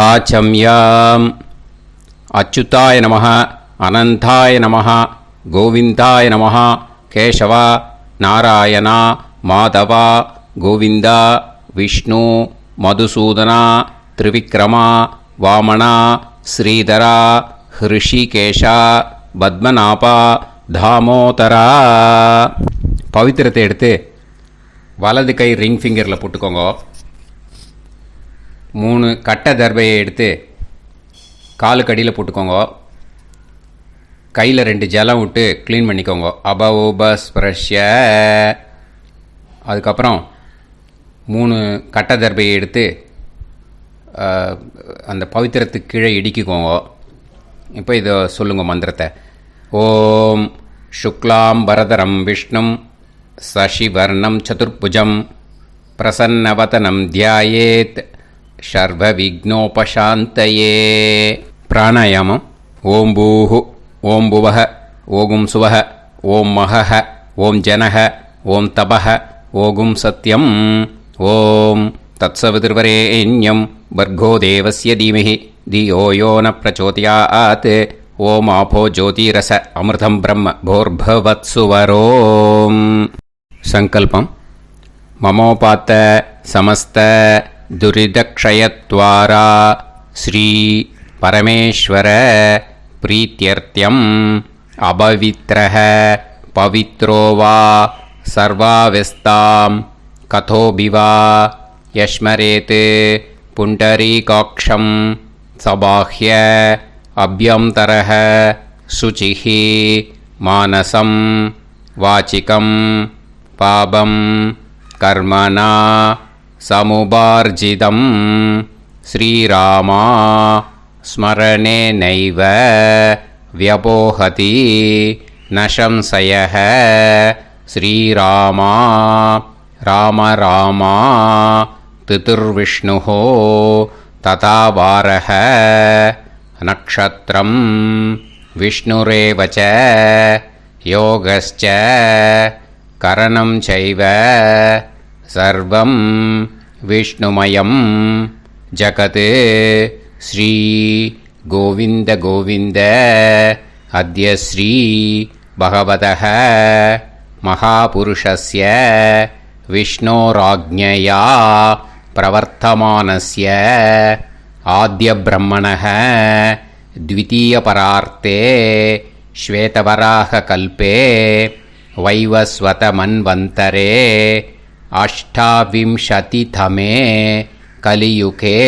ஆச்சம்யாம். அச்சுதாய நமः, அனந்தாய நமः, கோவிந்தாய நமः, கேசவா, நாராயணா, மாதவா, கோவிந்தா, விஷ்ணு, மதுசூதனா, திரிவிக்ரமா, வாமனா, ஸ்ரீதரா, ஹிருஷிகேஷா, பத்மநாபா, தாமோதரா. பவித்திரத்தை எடுத்து வலது கை ரிங் ஃபிங்கரில் போட்டுக்கோங்க. 3 கட்டை தர்பையை எடுத்து காலுக்கடியில் போட்டுக்கோங்க. கையில் 2 ஜலம் விட்டு க்ளீன் பண்ணிக்கோங்க. அபவோபஸ்பிரஷ்ய. அதுக்கப்புறம் 3 கட்டை தர்பையை எடுத்து அந்த பவித்திரத்துக்கு கீழே இடிக்கிக்கோங்க. இப்போ இதை சொல்லுங்க மந்திரத்தை. ஓம் சுக்லாம் பரதரம் விஷ்ணும் சசிவர்ணம் சதுர்புஜம் பிரசன்னவதனம் தியாயேத் சர்வ விக்னோபசாந்தயே. பிராணாயாமம். ஓம் பூஹு, ஓம் புவஹ, ஓகும் சுவஹ, ஓம் மஹஹ, ஓம் ஜனஹ, ஓம் தபஹ, ஓகும் சத்யம். ஓம் தத்சவிதுர்வரேண்யம் பர்கோ தேவஸ்ய தீமஹி தியோ யோ ந பிரச்சோதயாத். ஓம் ஆபோ ஜோதிரச அமிர்தம் பிரம்ம போர்பவத்சுவரோம். சங்கல்பம். மமோபாத்த சமஸ்த துரிதக்ஷயத்வாரா ஸ்ரீ பரமேஸ்வர பிரீத்யர்த்தியம் அபவித்ரஹ பவித்ரோ வா சர்வாவஸ்தாம் கதோபிவா யஸ்மரேத் புண்டரீகாக்ஷம் சபாஹ்ய அப்யந்தரஹ சுசிஹ மானசம் வாசிகம் பாபம் கர்மணா சமுபார்ஜிதம் ஸ்ரீராமா ஸ்மரணேனைவ வ்யபோஹதி ந சம்சயः. ஸ்ரீராமா ராம ராமா திதிர்விஷ்ணுः ததா வாரः. நக்ஷத்ரம் விஷ்ணுரேவ ச யோகஸ்ச கரணம் சைவ சர்வம் விஷ்ணுமயம் ஜகத். ஸ்ரீ கோவிந்த கோவிந்த அத்ய ஸ்ரீ பகவதः மகாபுருஷஸ்ய விஷ்ணோராஜ்ஞயா பிரவர்த்தமானஸ்ய ஆத்ய பிரம்மணः த்விதீயபரார்த்தே ஸ்வேதவராக கல்பே வைவஸ்வத மன்வந்தரே அஷ்டாவிம்சதிதமே கலியுகே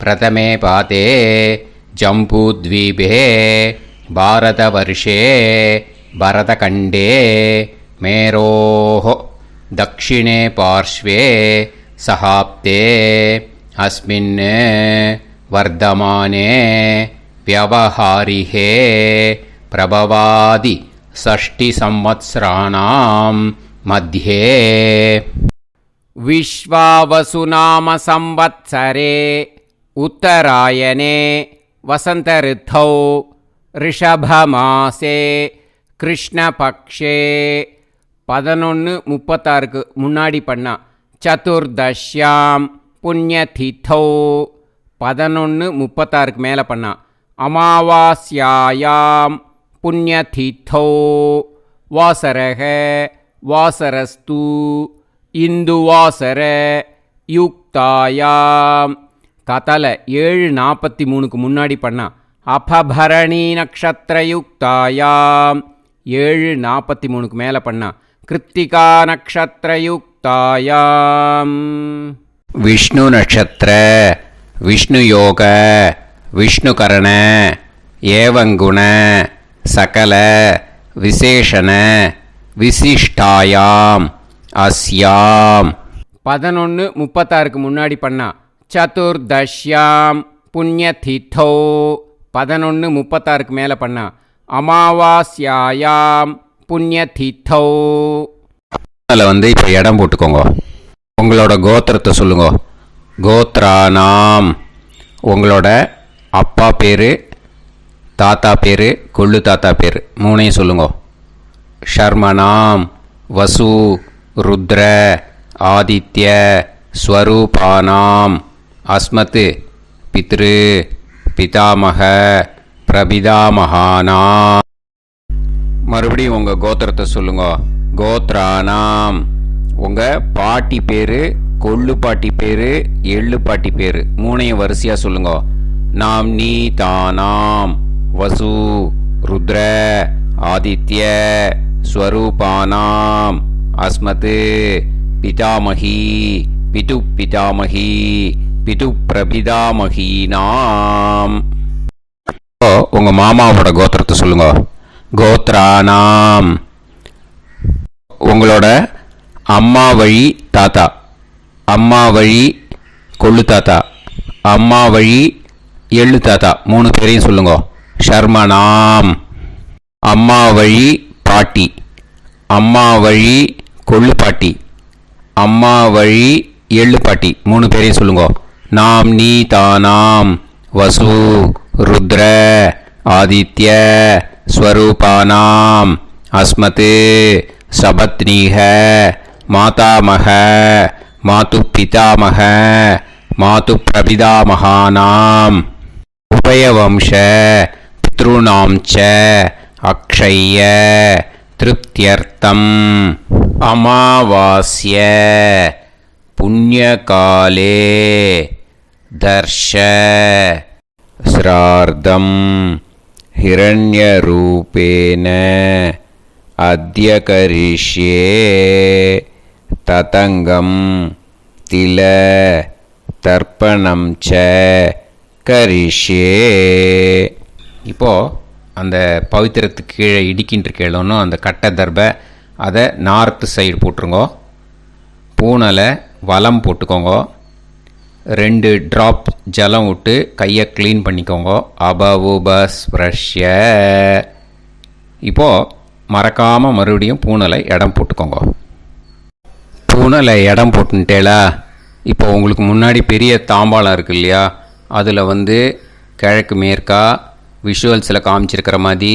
பிரதமே பாதே ஜம்பூத்வீபே பாரதவர்ஷே பரதகண்டே மேரோः தக்ஷிணே பார்ஷ்வே சஹாப்தே அஸ்மின் வர்தமானே வியவஹாரிஹே பிரபவாதி ஷஷ்டி சம்வத்சராணாம் மத்யே. விஸ்வாவசுநாம சம்வத்சரே உத்தராயணே வசந்த ரித்தௌ ரிஷபமாசே கிருஷ்ணபக்ஷே. 11:36 முன்னாடி பண்ணா. சதுர்தஷ்யாம் புண்ணியதிதௌ 11:36 மேலே பண்ணா. அமாவாஸ்யாயாம் புண்ணியதிதௌ வாசரக வாசரஸ்து இந்துவாசர யுக்தாயாம். கதலை 7:43 முன்னாடி பண்ணா. அபபரணி நக்ஷத்ரயுக்தாயாம் 7:43 மேலே பண்ணா. கிருத்திகா நக்ஷத்ரயுக்தாயாம். விஷ்ணு நட்சத்திர விஷ்ணு யோக விஷ்ணுகரண ஏவங்குண சகல விசேஷண விசிஷ்டாயாம் அஸ்யாம். 11:36 முன்னாடி பண்ணா. சதுர்தஷ்யாம் புண்ணியதிதௌ 11:36 மேலே பண்ணா. அமாவாஸ்யாயாம் புண்ணியதிதௌ. அதில் இப்போ இடம் போட்டுக்கோங்க. உங்களோட கோத்திரத்தை சொல்லுங்க. கோத்ரானாம். உங்களோட அப்பா பேர், தாத்தா பேர், கொள்ளு தாத்தா பேர் 3ஐயும் சொல்லுங்க. ஷர்மனாம் வசு ருத்ர ஆதித்ய ஸ்வரூபானாம் அஸ்மத் பித்ரு பிதாமக பிரபிதாமகானா. மறுபடியும் உங்கள் கோத்திரத்தை சொல்லுங்க. கோத்ரானாம். உங்கள் பாட்டி பேர், கொள்ளு பாட்டி பேர், எள்ளு பாட்டி பேர் மூணையும் வரிசையாக சொல்லுங்க. நாம் நீ தானாம் வசு ருத்ர ஆதித்ய ஸ்வரூபானாம் அஸ்மத் பிதாமகி பிது பிதாமகி பிது பிரபிதாமகீனாம். உங்கள் மாமாவோட கோத்திரத்தை சொல்லுங்க. கோத்ரானாம். உங்களோட அம்மா வழி தாத்தா, அம்மா வழி கொள்ளு தாத்தா, அம்மா வழி எள்ளு தாத்தா மூணு பேரையும் சொல்லுங்க. ஷர்மனாம். அம்மா வழி பாட்டி, அம்மா வழி கொள்ளு பாட்டி, அம்மா வழி எள்ளு பாட்டி மூணு பேரையும் சொல்லுங்க. நாம் நீ தானாம் வசு ருத்ர ஆதித்ய ஸ்வரூபானாம் அஸ்மத் சபத்னீக மாதாமக மாது பிதாமக மாது பிரபிதாமகானாம் உபயவம்ச பித்ருணாம் ச அக்ஷய திருப்தியர்த்தம் அமாவாஸ்ய புண்ணியகாலே தர்ஷ ஸ்ரார்த்தம் ஹிரண்யரூபேன அத்ய கரிஷ்யே ததங்கம் தில தர்ப்பணம் ச கரிஷ்யே. இப்போது அந்த பவித்திரத்துக்கு கீழே இடிக்கின்ற கேளோன்னு அந்த கட்டை தர்பை அதை நார்த்து சைடு போட்டுருங்கோ. பூனலை வலம் போட்டுக்கோங்க. 2 ட்ராப் ஜலம் விட்டு கையை க்ளீன் பண்ணிக்கோங்க. அபவுபஸ்ப்ரஷ்ய. இப்போது மறக்காமல் மறுபடியும் பூனலை இடம் போட்டுக்கோங்க. பூனலை இடம் போட்டுட்டேலா. இப்போ உங்களுக்கு முன்னாடி பெரிய தாம்பாளம் இருக்குது இல்லையா, அதில் கிழக்கு மேற்கா விஷுவல்ஸில் காமிச்சிருக்கிற மாதிரி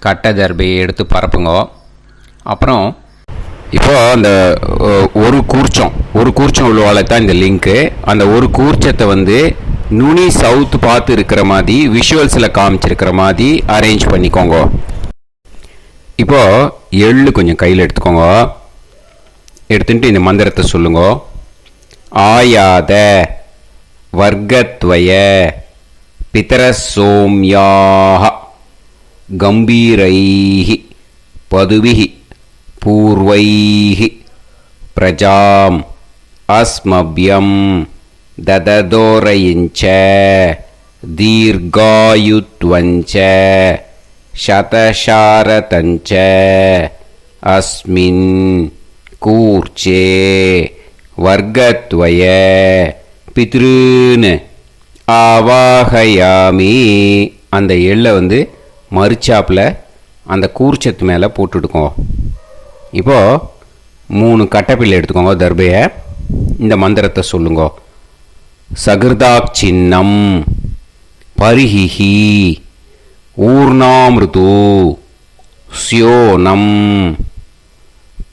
கட்டை தர்பையை எடுத்து பரப்புங்க. அப்புறம் இப்போது அந்த ஒரு கூர்ச்சம் உள்ளவாழ தான் இந்த லிங்க்கு. அந்த ஒரு கூர்ச்சத்தை நுனி சவுத்து பார்த்து இருக்கிற மாதிரி விஷுவல்ஸில் காமிச்சிருக்கிற மாதிரி அரேஞ்ச் பண்ணிக்கோங்க. இப்போது எள்ளு கொஞ்சம் கையில் எடுத்துக்கோங்க. எடுத்துட்டு இந்த மந்திரத்தை சொல்லுங்க. ஆயாத வர்க்கத்வய பிதரசோம்யாக கம்பீரைஹி பதுவிஹி பூர்வைஹி பிரஜாம் அஸ்மப்யம் தததோரயிஞ்ச தீர்காயுத்வஞ்ச சதசாரதஞ்ச அஸ்மின் கூர்ச்சே வர்க்கத்வய பித்ருன்னு ஆவாகயாமி. அந்த எள்ளை மறுச்சாப்பில் அந்த கூர்ச்சத்து மேலே போட்டுடுக்கோங்க. இப்போது 3 கட்டைப்பிள்ளை எடுத்துக்கோங்க. தர்பையை இந்த மந்திரத்தை சொல்லுங்க. சகிருதாக் சின்னம் பரிஹிஹி ஊர்ணாமிருது ஸ்யோனம்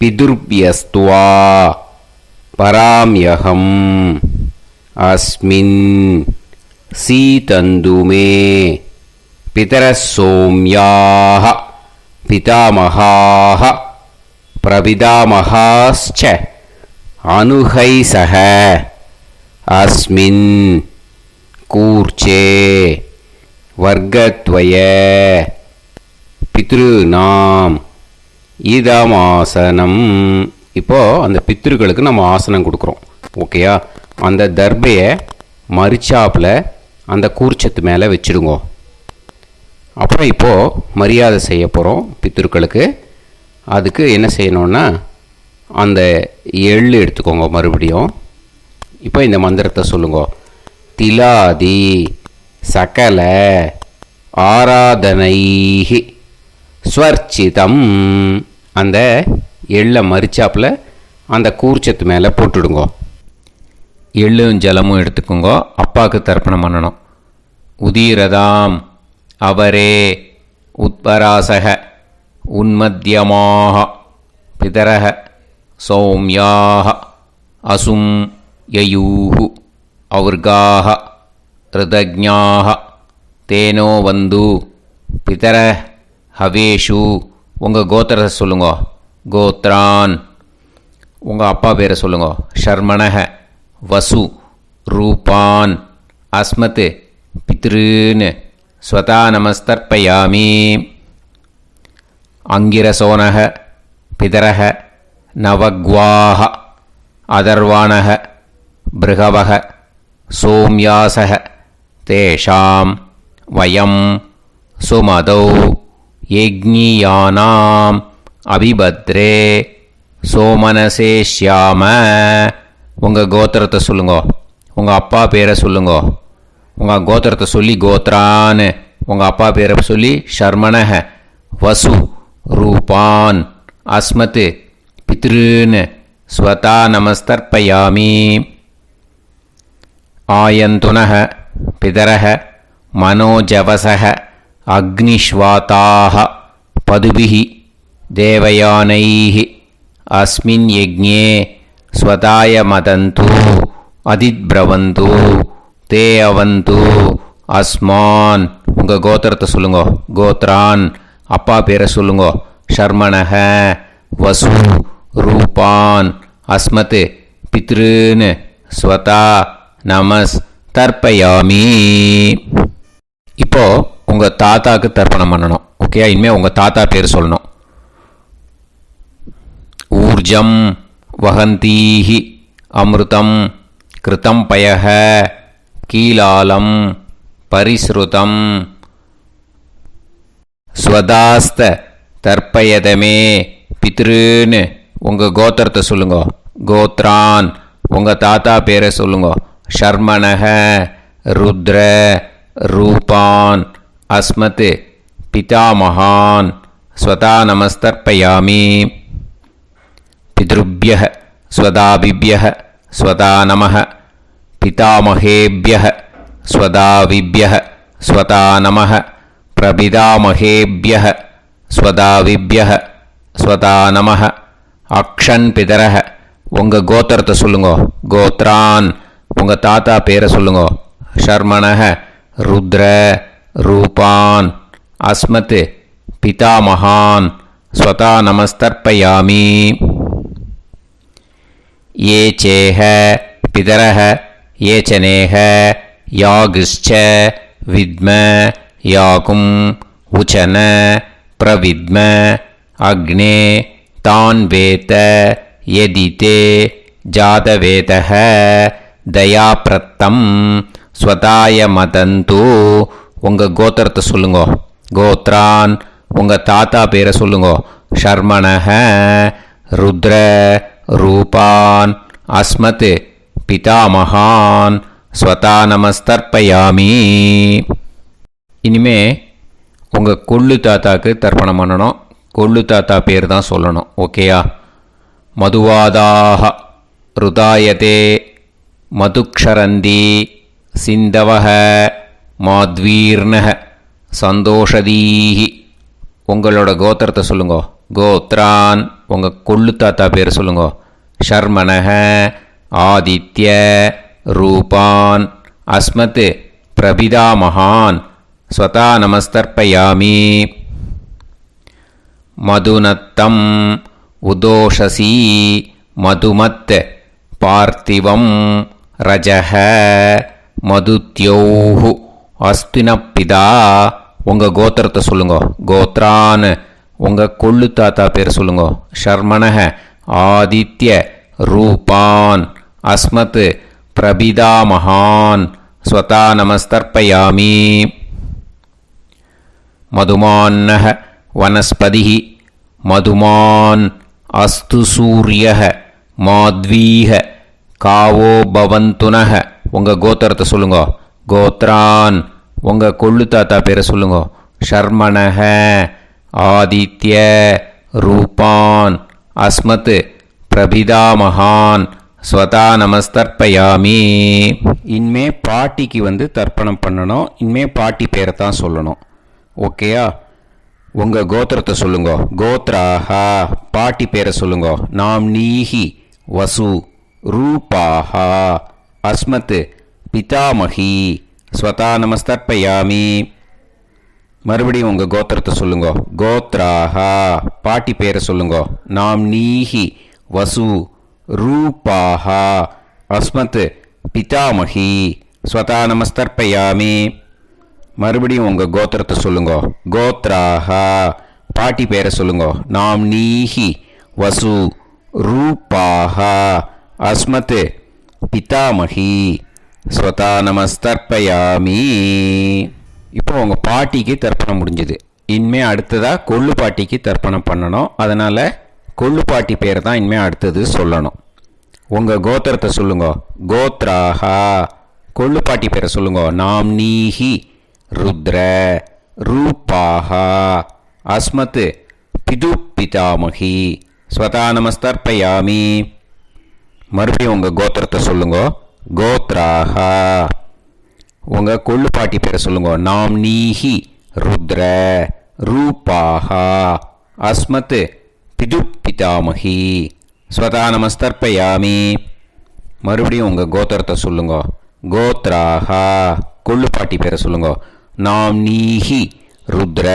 பிதுர்பியஸ்துவா பராம்யகம் அஸ்மின் சீதந்துமே பிதரசோம்யாக பிதாமகாः பிரபிதாமகாஸ்ச அனுகைசக அஸ்மின் கூர்ச்சே வர்க்கத்வய பித்ருநாம் இதமாசனம். இப்போது அந்த பித்ருக்களுக்கு நம்ம ஆசனம் கொடுக்குறோம். ஓகேயா? அந்த தர்பையை மரிச்சாப்பில் அந்த கூர்ச்சத்து மேலே வச்சுடுங்க. அப்புறம் இப்போது மரியாதை செய்ய போகிறோம் பித்ருக்களுக்கு. அதுக்கு என்ன செய்யணுன்னா அந்த எள்ளு எடுத்துக்கோங்க. மறுபடியும் இப்போ இந்த மந்திரத்தை சொல்லுங்க. திலாதி சகல ஆராதனைஹி ஸ்வர்ச்சிதம். அந்த எள்ளை மரிச்சாப்பில் அந்த கூர்ச்சத்து மேலே போட்டுடுங்க. எள்ளும் ஜலமும் எடுத்துக்கோங்க. அப்பாவுக்கு தர்ப்பணம் பண்ணணும். உதீரதாம் அவரே உத்பராசக உன்மத்தியமாக பிதரக சௌமியாக அசும் யயூஹு அவர்காக ரிதஜ்ஞாஹ தேனோ வந்து பிதர ஹவேஷு உங்கள் கோத்திரத்தை சொல்லுங்க. கோத்ரான் உங்கள் அப்பா பேரை சொல்லுங்க. ஷர்மணஹ வசு ரூபான் அஸ்மத் பித்ருன்னு ஸ்வதா நமஸ்தர்ப்பயாமி. அங்கிரசோனஹ பிதரஹ நவக்வாஹ அதர்வாணஹ பிருகவஹ சோம்யாசஹ தேஷாம் வயம் சுமதௌ யஜ்ஞியானாம் அபிபத்ரே சோமனசேஷ்யாம உங்கள் கோத்திரத்தை சொல்லுங்க. உங்கள் அப்பா பேரை சொல்லுங்க. உங்கள் கோத்திரத்தை சொல்லி கோத்ரான்னு உங்கள் அப்பா பேரை சொல்லி ஷர்மணஹ வசு ரூபான் அஸ்மத் பித்ருன்னு ஸ்வதா நமஸ்தர்ப்பயாமி. ஆயந்துனஹ பிதரஹ மனோஜவசஹ அக்னிஷ்வாதாஹ பதுபிஹி தேவயானைஹி அஸ்மின் யஜ்ஞே ஸ்வதாய மதந்து அதித்ப்ரவந்து தே அவந்து அஸ்மான் உங்கள் கோத்திரத்தை சொல்லுங்க. கோத்ரான் அப்பா பேரை சொல்லுங்க. ஷர்மணஹ வசு ரூபான் அஸ்மத் பித்ருன்னு ஸ்வதா நமஸ் தர்ப்பயாமி. இப்போது உங்கள் தாத்தாவுக்கு தர்ப்பணம் பண்ணணும். ஓகே, இனிமேல் உங்கள் தாத்தா பேர் சொல்லணும். ஊர்ஜம் வகந்தீஹி அமிர்தம் கிருதம் பயஹ கீலாலம் பரிஸ்ருதம் ஸ்வதாஸ்த தர்ப்பயதமே பித்ருன்னு உங்கள் கோத்திரத்தை சொல்லுங்க. கோத்ரான் உங்கள் தாத்தா பேரை சொல்லுங்க. ஷர்மணஹ ருத்ர ரூபான் அஸ்மத் பிதாமகான் ஸ்வதா நமஸ்தர்ப்பயாமி. பித்ருப்யஹ ஸ்வதாபிப்யஹ ஸ்வதா நமஹ பிதாமகேப்யஹ ஸ்வதாவிப்யஹ ஸ்வதா நமஹ பிரபிதாமகேப்யஹ ஸ்வதாவிப்யஹ ஸ்வதா நமஹ. அக்ஷன் பிதரஹ உங்கள் கோத்திரத்தை சொல்லுங்க. கோத்ரான் உங்கள் தாத்தா பேரை சொல்லுங்க. ஷர்மணஹ ருத்ர ரூபான் அஸ்மத் பிதாமகான் ஸ்வதா நமஸ்தர்ப்பயாமி. ये चेह पितरः ये च नेह यागश्च विद्म याकुं उचन प्रविद्म अग्ने तान् वेत यदिते जातवेतः दयाप्रत्तं स्वताय मदन्तु உங்கள் கோத்திரத்தை சொல்லுங்க. கோத்ரான் உங்கள் தாத்தா பேரை சொல்லுங்க. ஷர்மணஹ ருத்ர ரூபான் அஸ்மத் பிதாமகான் ஸ்வதா நமஸ்தர்ப்பயாமி. இனிமே உங்கள் கொள்ளு தாத்தாக்கு தர்ப்பணம் பண்ணணும். கொள்ளு தாத்தா பேர் தான் சொல்லணும். ஓகேயா? மதுவாதாக ருதாயதே மதுக்ஷரந்தி சிந்தவஹ மாத்வீர்ணஹ சந்தோஷதீஹி உங்களோட கோத்திரத்தை சொல்லுங்க. கோத்ரான் உங்கள் கொள்ளு தாத்தா பேர் சொல்லுங்க. ஷர்மணஹ ஆதித்ய ரூபான் அஸ்மத் பிரபிதாமகான் ஸ்வதா நமஸ்தர்ப்பயாமி. மதுநத்தம் உதோஷசி மதுமத் பார்த்திவம் ரஜஹ மதுத்யோஹு அஸ்தினப்பிதா உங்கள் கோத்திரத்தை சொல்லுங்க. கோத்ரான் உங்கள் கொள்ளு தாத்தா பேர் சொல்லுங்க. ஷர்மணஹ ஆதித்ய ரூபான் அஸ்மத் பிரபிதாமகான் ஸ்வதா நமஸ்தர்ப்பயாமி. மதுமான்னஹ வனஸ்பதிஹ மதுமான் அஸ்து சூரியஹ மாத்வீஹ காவோ பவந்துனஹ உங்கள் கோத்திரத்தை சொல்லுங்க. கோத்ரான் உங்கள் கொள்ளு தாத்தா பேரை சொல்லுங்க. ஷர்மணஹ ஆதித்ய ரூபான் அஸ்மத் பிரபிதாமகான் ஸ்வதா நமஸ்தர்ப்பயாமி. இனிமே பாட்டிக்கு தர்ப்பணம் பண்ணணும். இனிமே பாட்டி பேரை தான் சொல்லணும். ஓகேயா? உங்கள் கோத்திரத்தை சொல்லுங்க. கோத்ராஹா பாட்டி பேரை சொல்லுங்க. நாம் நீஹி வசு ரூபாஹா அஸ்மத் பிதாமகி ஸ்வதா நமஸ்தர்ப்பயாமி. மறுபடியும் உங்கள் கோத்திரத்தை சொல்லுங்க. கோத்ராஹா பாட்டி பேரை சொல்லுங்க. நாம்னீஹி வசு ரூபாஹா அஸ்மத் பிதாமகி ஸ்வதா நமஸ்தர்ப்பயாமி. மறுபடியும் உங்கள் கோத்திரத்தை சொல்லுங்க. கோத்ராஹா பாட்டி பேரை சொல்லுங்க. நாம்னீஹி வசு ரூபாஹா அஸ்மத் பிதாமகி ஸ்வதா நமஸ்தர்ப்பயாமி. இப்போ உங்கள் பாட்டிக்கு தர்ப்பணம் முடிஞ்சுது. இனிமே அடுத்ததாக கொள்ளு பாட்டிக்கு தர்ப்பணம் பண்ணணும். அதனால் கொள்ளு பாட்டி பேரை தான் இனிமேல் அடுத்தது சொல்லணும். உங்கள் கோத்திரத்தை சொல்லுங்க. கோத்ராஹா கொள்ளு பாட்டி பேரை சொல்லுங்க. நாம்னீஹி ருத்ர ரூபாஹா அஸ்மத் பிது பிதாமகி ஸ்வதா நமஸ்தர்ப்பயாமி. மறுபடியும் உங்கள் கோத்திரத்தை சொல்லுங்க. கோத்ராஹா உங்கள் கொள்ளு பாட்டி பேரை சொல்லுங்க. நாம்னீஹி ருத்ர ரூபாஹா அஸ்மத் பிது பிதாமகி ஸ்வதா நமஸ்தர்ப்பயாமி. மறுபடியும் உங்கள் கோத்திரத்தை சொல்லுங்க. கோத்ராஹா கொள்ளு பாட்டி பேரை சொல்லுங்க. நாம்னீஹி ருத்ர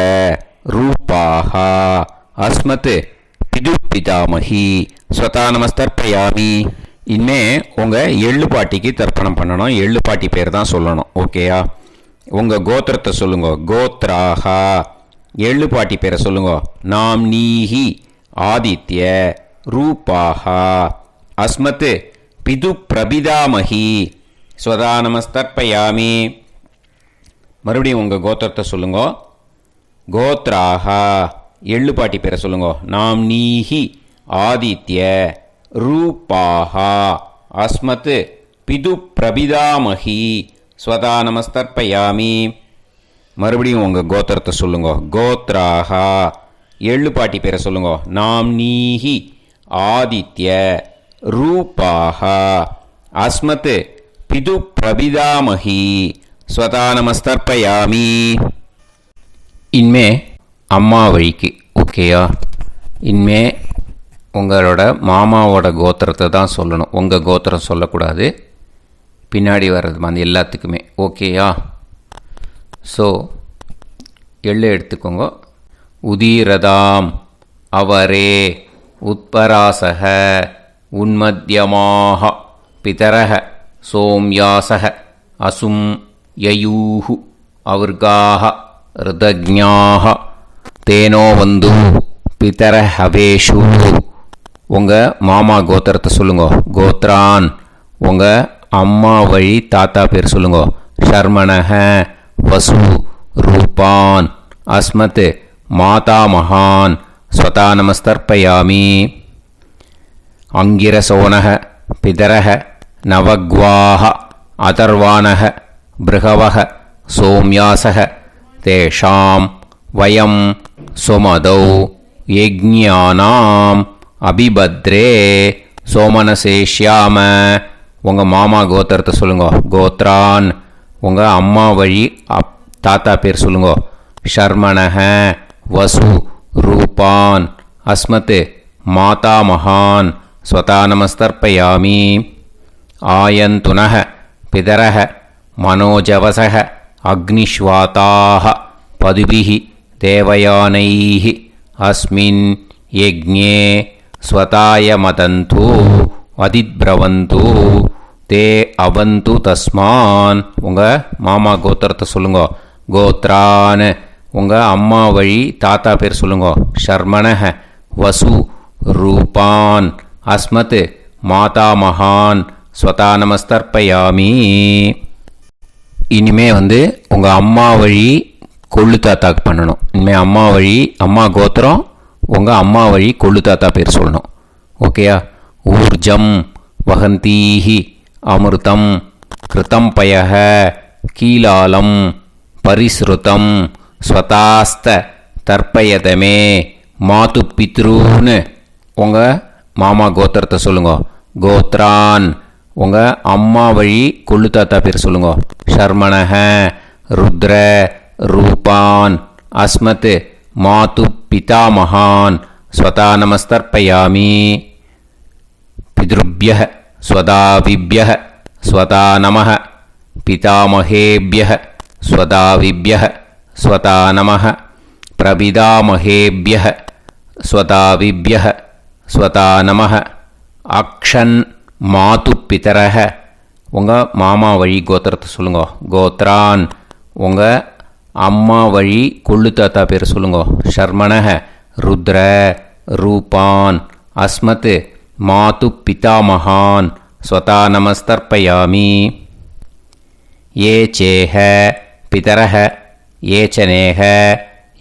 ரூபாஹா அஸ்மத் பிது பிதாமகி ஸ்வதா நமஸ்தர்ப்பயாமி. இனிமே உங்கள் எள்ளு பாட்டிக்கு தர்ப்பணம் பண்ணணும். எள்ளு பாட்டி பேர் தான் சொல்லணும். ஓகேயா? உங்கள் கோத்திரத்தை சொல்லுங்க. கோத்ராஹா எள்ளு பாட்டி பேரை சொல்லுங்க. நாம்னீஹி ஆதித்ய ரூபாஹா அஸ்மத் பிது பிரபிதாமகி ஸ்வதா நமஸ்தர்ப்பயாமி. மறுபடியும் உங்கள் கோத்திரத்தை சொல்லுங்க. கோத்ராஹா எள்ளு பாட்டி பேரை சொல்லுங்க. நாம்னீஹி ஆதித்ய ரூபாஹா அஸ்மத் பிது பிரபிதாமகி ஸ்வதா நமஸ்தர்ப்பயாமி. மறுபடியும் உங்கள் கோத்திரத்தை சொல்லுங்க. கோத்ராஹா எள்ளு பாட்டி பேரை சொல்லுங்க. நாம்னீஹி ஆதித்ய ரூபாஹா அஸ்மத் பிது பிரபிதாமகி ஸ்வதா நமஸ்தர்ப்பயாமி. இனிமே அம்மா வழிக்கு. ஓகேயா? இனிமே உங்களோட மாமாவோட கோத்திரத்தை தான் சொல்லணும். உங்கள் கோத்திரம் சொல்லக்கூடாது. பின்னாடி வர்றது மாதிரி எல்லாத்துக்குமே. ஓகேயா? ஸோ எள்ளு எடுத்துக்கோங்க. உதீரதாம் அவரே உத்பராசக உன்மத்யமாக பிதரக சோம்யாசக அசும் யயூஹு அவர்காக ருதஜ்ஞாக தேனோ வந்து பிதர ஹவேஷு. உங்கள் மாமா கோத்திரத்தை சொல்லுங்க. கோத்ரான் உங்கள் அம்மா வழி தாத்தா பேர் சொல்லுங்க. ஷர்மணஹ வசு ரூபான் அஸ்மத் மாதா மகான் ஸ்வதா நமஸ்தர்ப்பயாமி. அங்கிரசோனக பிதரக நவக்வாஹ அதர்வானக பிருகவக சோம்யாசக தேஷாம் வயம் சுமதௌ யஜ்ஞானாம் அபிபத்ரே சோமனசேஷ்யாம. உங்கள் மாமா கோத்திரத்தை சொல்லுங்க. கோத்ரான் உங்கள் அம்மா வழி தாத்தா பேர் சொல்லுங்க. ஷர்மணஹ வசு ரூபான் அஸ்மத் மாதா மகான் ஸ்வதா நமஸ்தர்ப்பயாமி. ஆயந்துனஹ பிதரஹ மனோஜவசக அக்னிஷ்வாதாக பதுபிஹி தேவயானைஹி அஸ்மின் யஜ்ஞே ஸ்வதாய மதந்து அதிப்ரவந்து தே அவந்து தஸ்மான். உங்கள் மாமா கோத்திரத்தை சொல்லுங்க. கோத்ரான் உங்கள் அம்மா வழி தாத்தா பேர் சொல்லுங்க. ஷர்மணஹ வசு ரூபான் அஸ்மத் மாதா மகான் ஸ்வதா நமஸ்தர்ப்பயாமி. இனிமே உங்கள் அம்மா வழி கொள்ளு தாத்தாக்கு பண்ணணும். இனிமேல் அம்மா வழி அம்மா கோத்திரம் உங்கள் அம்மா வழி கொள்ளு தாத்தா பேர் சொல்லணும். ஓகேயா? ஊர்ஜம் வகந்தீஹி அமிர்தம் கிருதம் பயஹ கீலாலம் பரிஸ்ருதம் ஸ்வதாஸ்த தர்ப்பயதமே மாது பித்ரூன்னு. உங்கள் மாமா கோத்திரத்தை சொல்லுங்க. கோத்ரான் உங்கள் அம்மா வழி கொள்ளு தாத்தா பேர் சொல்லுங்க. ஷர்மணஹ ருத்ர ரூபான் அஸ்மத் மாது பிதாமகான் ஸ்வதா நமஸ்தர்ப்பயாமி. பித்ருப்யः ஸ்வதாபிப்யः ஸ்வதா நமः பிதாமகேபியः ஸ்வதாவிபியः ஸ்வதா நமः பிரபிதாமகேபியः ஸ்வதாவிபியः ஸ்வதா நமः அக்ஷன் மாது பிதரஹ உங்கள் மாமா வழி கோத்திரத்தை சொல்லுங்க. கோத்ரான் உங்கள் அம்மா வழி கொள்ளு தாத்தா பேர் சொல்லுங்க. ஷர்மணஹ ருத்ர ரூபான் அஸ்மத் மாது பிதாமகான் ஸ்வதா நமஸ்தர்ப்பயாமி. ये चेह पितरः ये च नेह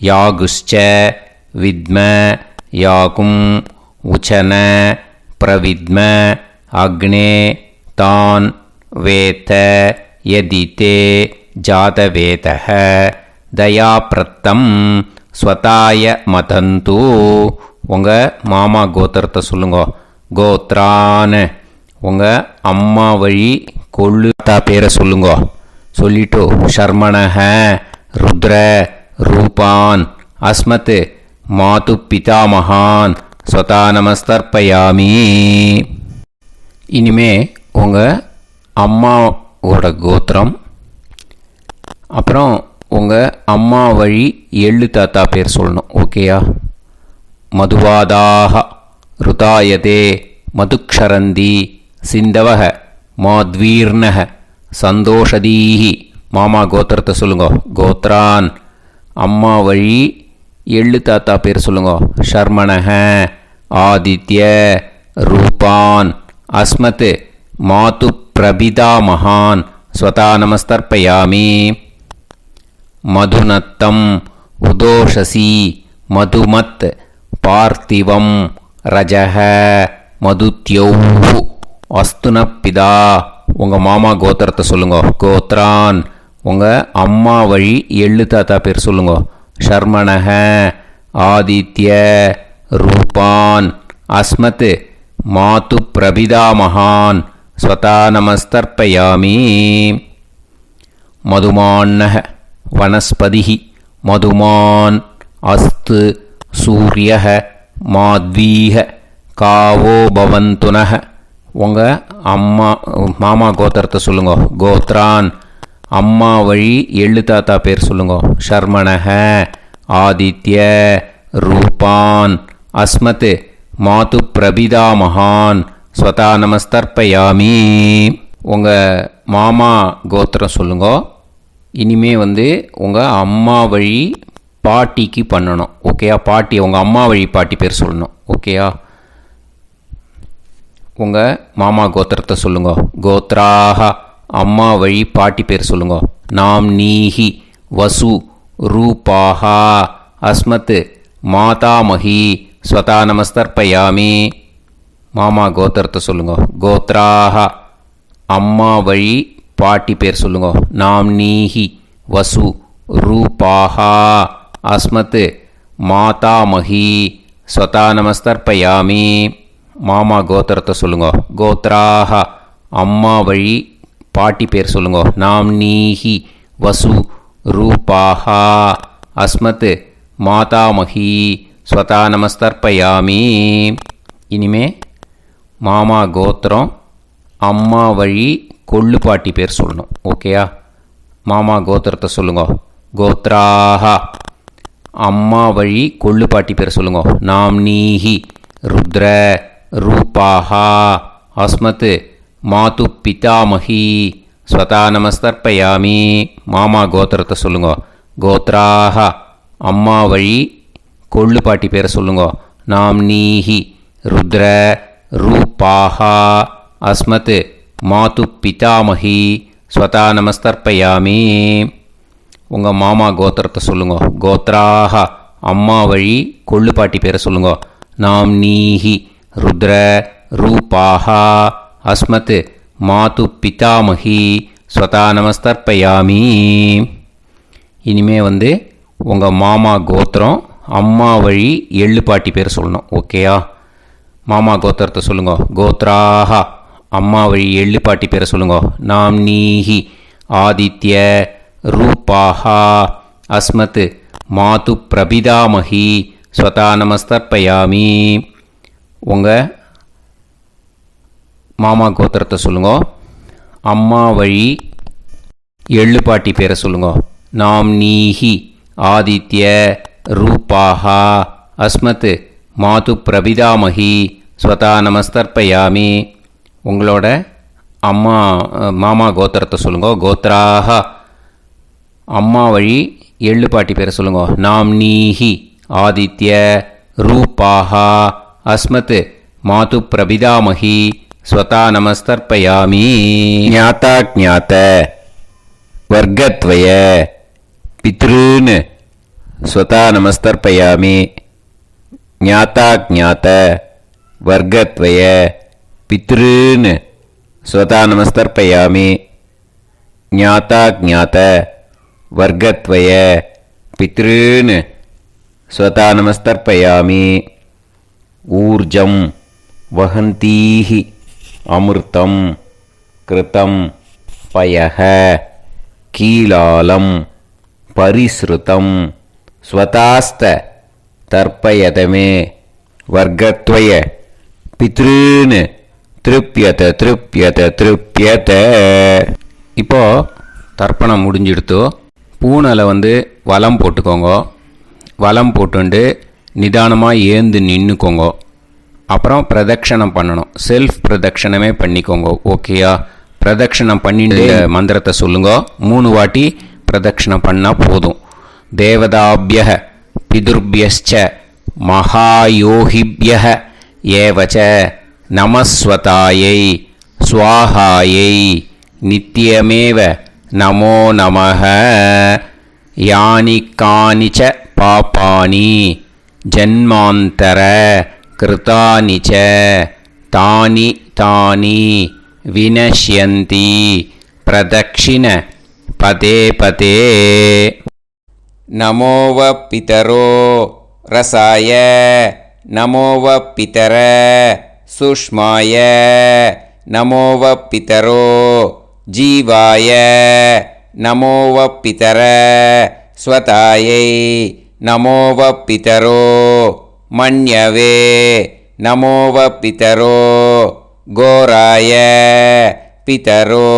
यागुश्च विद्म याकुम् उचन प्रविद्म अग्ने तान् वेत यदिते जातवेतः दयाप्रत्तं स्वताय मतन्तु உங்கள் மாமா கோத்திரத்தை சொல்லுங்க. கோத்ரான் உங்கள் அம்மா வழி கொள்ளு தாத்தா பேரை சொல்லுங்க. சொல்லிட்டு ஷர்மணஹ ருத்ர ரூபான் அஸ்மத் மாது பிதாமகான் ஸ்வதா நமஸ்தர்ப்பயாமி. இனிமே உங்கள் அம்மாவோட கோத்திரம், அப்புறம் உங்கள் அம்மா வழி எள்ளு தாத்தா பேர் சொல்லணும். ஓகேயா? மதுவாதாக ருதாயதே மதுக்ஷரந்தி சிந்தவக மாத்வீர்ணக சந்தோஷதீஹி. மாமா கோத்திரத்தை சொல்லுங்க. கோத்ரான் அம்மா வழி எள்ளு தாத்தா பேர் சொல்லுங்க. ஷர்மணஹ ஆதித்ய ரூபான் அஸ்மத் மாது பிரபிதாமகான் ஸ்வதா நமஸ்தர்ப்பயாமி. மதுநத்தம் உதோஷசி மதுமத் பார்த்திவம் ரஜஹ மதுத்யௌஹு அஸ்துனப்பிதா. உங்கள் மாமா கோத்திரத்தை சொல்லுங்க. கோத்ரான் உங்கள் அம்மா வழி எள்ளு தாத்தா பேர் சொல்லுங்க. ஷர்மணஹ ஆதித்ய ரூபான் அஸ்மத் மாது பிரபிதாமகான் ஸ்வதா நமஸ்தர்ப்பயாமி. மதுமான்னஹ வனஸ்பதிஹி மதுமான் அஸ்து சூரியஹ மாத்வீஹ காவோ பவந்துனஹ. உங்கள் மாமா கோத்திரத்தை சொல்லுங்க. கோத்ரான் அம்மா வழி எள்ளு தாத்தா பேர் சொல்லுங்க. ஷர்மணஹ ஆதித்ய ரூபான் அஸ்மத் மாது பிரபிதாமகான் ஸ்வதா நமஸ்தர்ப்பயாமி. உங்கள் மாமா கோத்திரம் சொல்லுங்க. இனிமே உங்கள் அம்மா வழி பாட்டிக்கு பண்ணணும். ஓகேயா? பாட்டி உங்கள் அம்மா வழி பாட்டி பேர் சொல்லணும். ஓகேயா? உங்கள் மாமா கோத்திரத்தை சொல்லுங்க. கோத்ராக அம்மா வழி பாட்டி பேர் சொல்லுங்க. நாம் நீஹி வசு ரூபாஹா அஸ்மத் மாதாமஹி ஸ்வதா நமஸ்தர்ப்பயாமி. மாமா கோத்திரத்தை சொல்லுங்க. கோத்ராக அம்மா வழி பாட்டி பேர் சொல்லுங்க. நாம் நீஹி வசு ரூபாஹா அஸ்மத் மாதாமஹி ஸ்வதா நமஸ்தர்ப்பயாமி. மாமா கோத்திரத்தை சொல்லுங்க. கோத்ராக அம்மா வழி பாட்டி பேர் சொல்லுங்க. நாம் நீஹி வசு ரூபாஹா அஸ்மத் மாதாமஹி ஸ்வதா நமஸ்தர்ப்பயாமி. இனிமே மாமா கோத்திரம் அம்மா வழி கொள்ளு பாட்டி பேர் சொல்லணும். ஓகேயா? மாமா கோத்திரத்தை சொல்லுங்க. கோத்ராக அம்மா வழி கொள்ளு பாட்டி பேர் சொல்லுங்க. நாம் நீஹி ருத்ர ரூபாஹா அஸ்மத் மாது பிதாமஹி ஸ்வதா நமஸ்தர்ப்பயாமி. மாமா கோத்திரத்தை சொல்லுங்க. கோத்ராக அம்மா வழி கொள்ளு பாட்டி பேரை சொல்லுங்க. நாம் நீஹி ருத்ர ரூபாஹா அஸ்மத் மாது பிதாமஹி ஸ்வதா நமஸ்தர்ப்பயாமி. உங்கள் மாமா கோத்திரத்தை சொல்லுங்க. கோத்ராக அம்மா வழி கொள்ளு பாட்டி பேரை சொல்லுங்க. நாம் நீஹி ருத்ர ரூபாஹா அஸ்மத் மாது பிதாமஹி ஸ்வதா நமஸ்தர்ப்பயாமி. இனிமே உங்கள் மாமா கோத்திரம் அம்மா வழி எள்ளு பாட்டி பேர் சொல்லணும். ஓகேயா? மாமா கோத்திரத்தை சொல்லுங்க. கோத்ராக அம்மா வழி எள்ளு பாட்டி பேரை சொல்லுங்க. நாம் நீஹி ஆதித்ய ரூபாஹா அஸ்மத் மாது பிரபிதாமஹி ஸ்வதா நமஸ்தர்ப்பயாமி. உங்கள் மாமா கோத்திரத்தை சொல்லுங்க. அம்மா வழி எள்ளு பாட்டி பேரை சொல்லுங்க. நாம்னீஹி ஆதித்ய ரூபாஹா அஸ்மத் மாது பிரபிதாமகி ஸ்வதா நமஸ்தர்ப்பயாமி. உங்களோட அம்மா மாமா கோத்திரத்தை சொல்லுங்க. கோத்ராஹ அம்மா வழி எள்ளு பாட்டி பேரை சொல்லுங்க. நாம்னீஹி ஆதித்ய ரூபாஹா அஸ்மத் மாது பிரபிதாமகி ஸ்வதா நமஸ்தர்ப்பயாமி. ஞாதா ஞாத வர்க்கத்வய பித்ருன் ஸ்வதா நமஸ்தர்ப்பயாமி. ஞாதா ஞாத வர்க்கத்வய பித்ருன் ஸ்வதா நமஸ்தர்ப்பயாமி. ஞாதா ஞாத வர்க்கத்வய பித்ருன் ஸ்வதா நமஸ்தர்ப்பயாமி. ஊர்ஜம் வஹந்தீஹி அமிர்தம் கிருதம் பயஹ கீலாலம் பரிஸ்ருதம் ஸ்வதாஸ்த தர்ப்பயதமே. வர்க்கத்வய பித்ருன் திருப்யத திருப்யத திருப்யத. இப்போ தர்ப்பணம் முடிஞ்சிடுத்தோ பூனலை வலம் போட்டுக்கோங்க. வலம் போட்டுண்டு நிதானமாக ஏந்து நின்றுக்கோங்க. அப்புறம் பிரதட்சணம் பண்ணணும். செல்ஃப் பிரதட்சணமே பண்ணிக்கோங்க. ஓகேயா? பிரதட்சணம் பண்ணிட்டு மந்திரத்தை சொல்லுங்க. 3 வாட்டி பிரதட்சணம் பண்ணால் போதும். தேவதாபிய பிதுர்பியஸ்ச மகாயோகிபிய ஏவச்ச நமஸ்வதாயை ஸ்வாஹாயை நித்யமேவ நமோ நமஹ. யானி கானிச்ச பாபானி ஜன்மாந்தர கிருதானி ச தானி தானி வினஷ்யந்தி பிரதக்ஷிண பதே பதே. நமோவ பிதரோ ரசாய நமோவ பிதர சுஷ்மாய நமோவ பிதரோ ஜீவாய நமோவ பிதர ஸ்வதாயை நமோவ பிதரோ மன்யவே நமோவ பிதரோ கோராய பிதரோ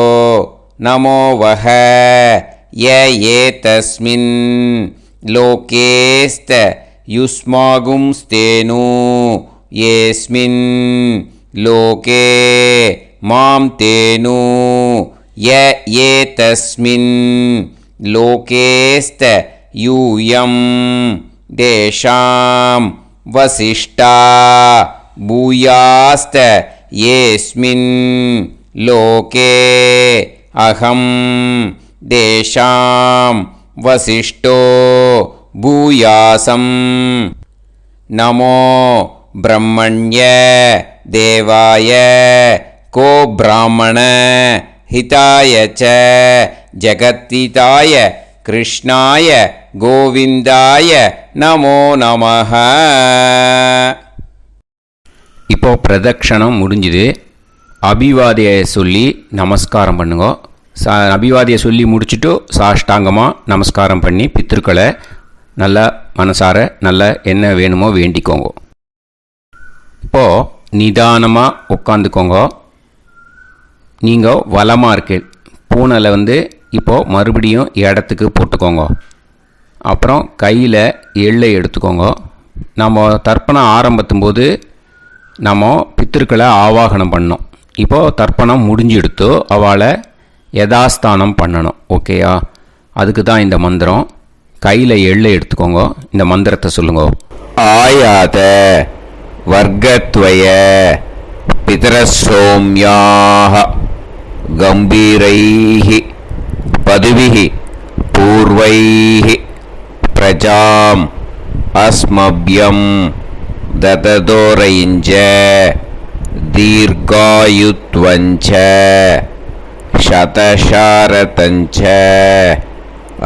நமோவஹ. ய ஏதஸ்மின் லோகேஸ்த யுஸ்மாகும்ஸ்தேனு ஏஸ்மின் லோகே மாம் தேனு. ய ஏதஸ்மின் லோகேஸ்த யூயம் தேஷாம் வசிஷ்டா பூயாஸ்த ஏஸ்மின் லோகே அகம் தேஷாம் வசிஷ்டோ பூயாசம். நமோ பிரம்மண்ய தேவாய கோ பிராமண ஹிதாய ச ஜகத்திதாய கிருஷ்ணாய கோவிந்தாய நமோ நமஹ. இப்போ பிரதட்சணம் முடிஞ்சுது. அபிவாதியை சொல்லி நமஸ்காரம் பண்ணுங்க. அபிவாதியை சொல்லி முடிச்சுட்டு சாஷ்டாங்கமாக நமஸ்காரம் பண்ணி பித்திருக்களை நல்லா மனசார நல்லா என்ன வேணுமோ வேண்டிக்கோங்க. இப்போது நிதானமாக உட்காந்துக்கோங்க. நீங்கள் வலமாக இருக்கு பூனலை இப்போது மறுபடியும் இடத்துக்கு போட்டுக்கோங்க. அப்புறம் கையில் எள்ளை எடுத்துக்கோங்க. நம்ம தர்ப்பணம் ஆரம்பத்தும் போது நம்ம பித்திருக்களை ஆவாகனம் பண்ணோம். இப்போது தர்ப்பணம் முடிஞ்செடுத்து அவளை யதாஸ்தானம் பண்ணணும். ஓகேயா? அதுக்கு தான் இந்த மந்திரம். கையில் எள்ளை எடுத்துக்கோங்க. இந்த மந்திரத்தை சொல்லுங்க. ஆயாத வர்க்கத்வய பிதரசோம்யாக கம்பீரைஹி பதுவிஹி பூர்வைஹி பிரஜாம் அஸ்மப்யம் தததோரயிஞ்ச தீர்காயுத்வஞ்ச சதசாரதஞ்ச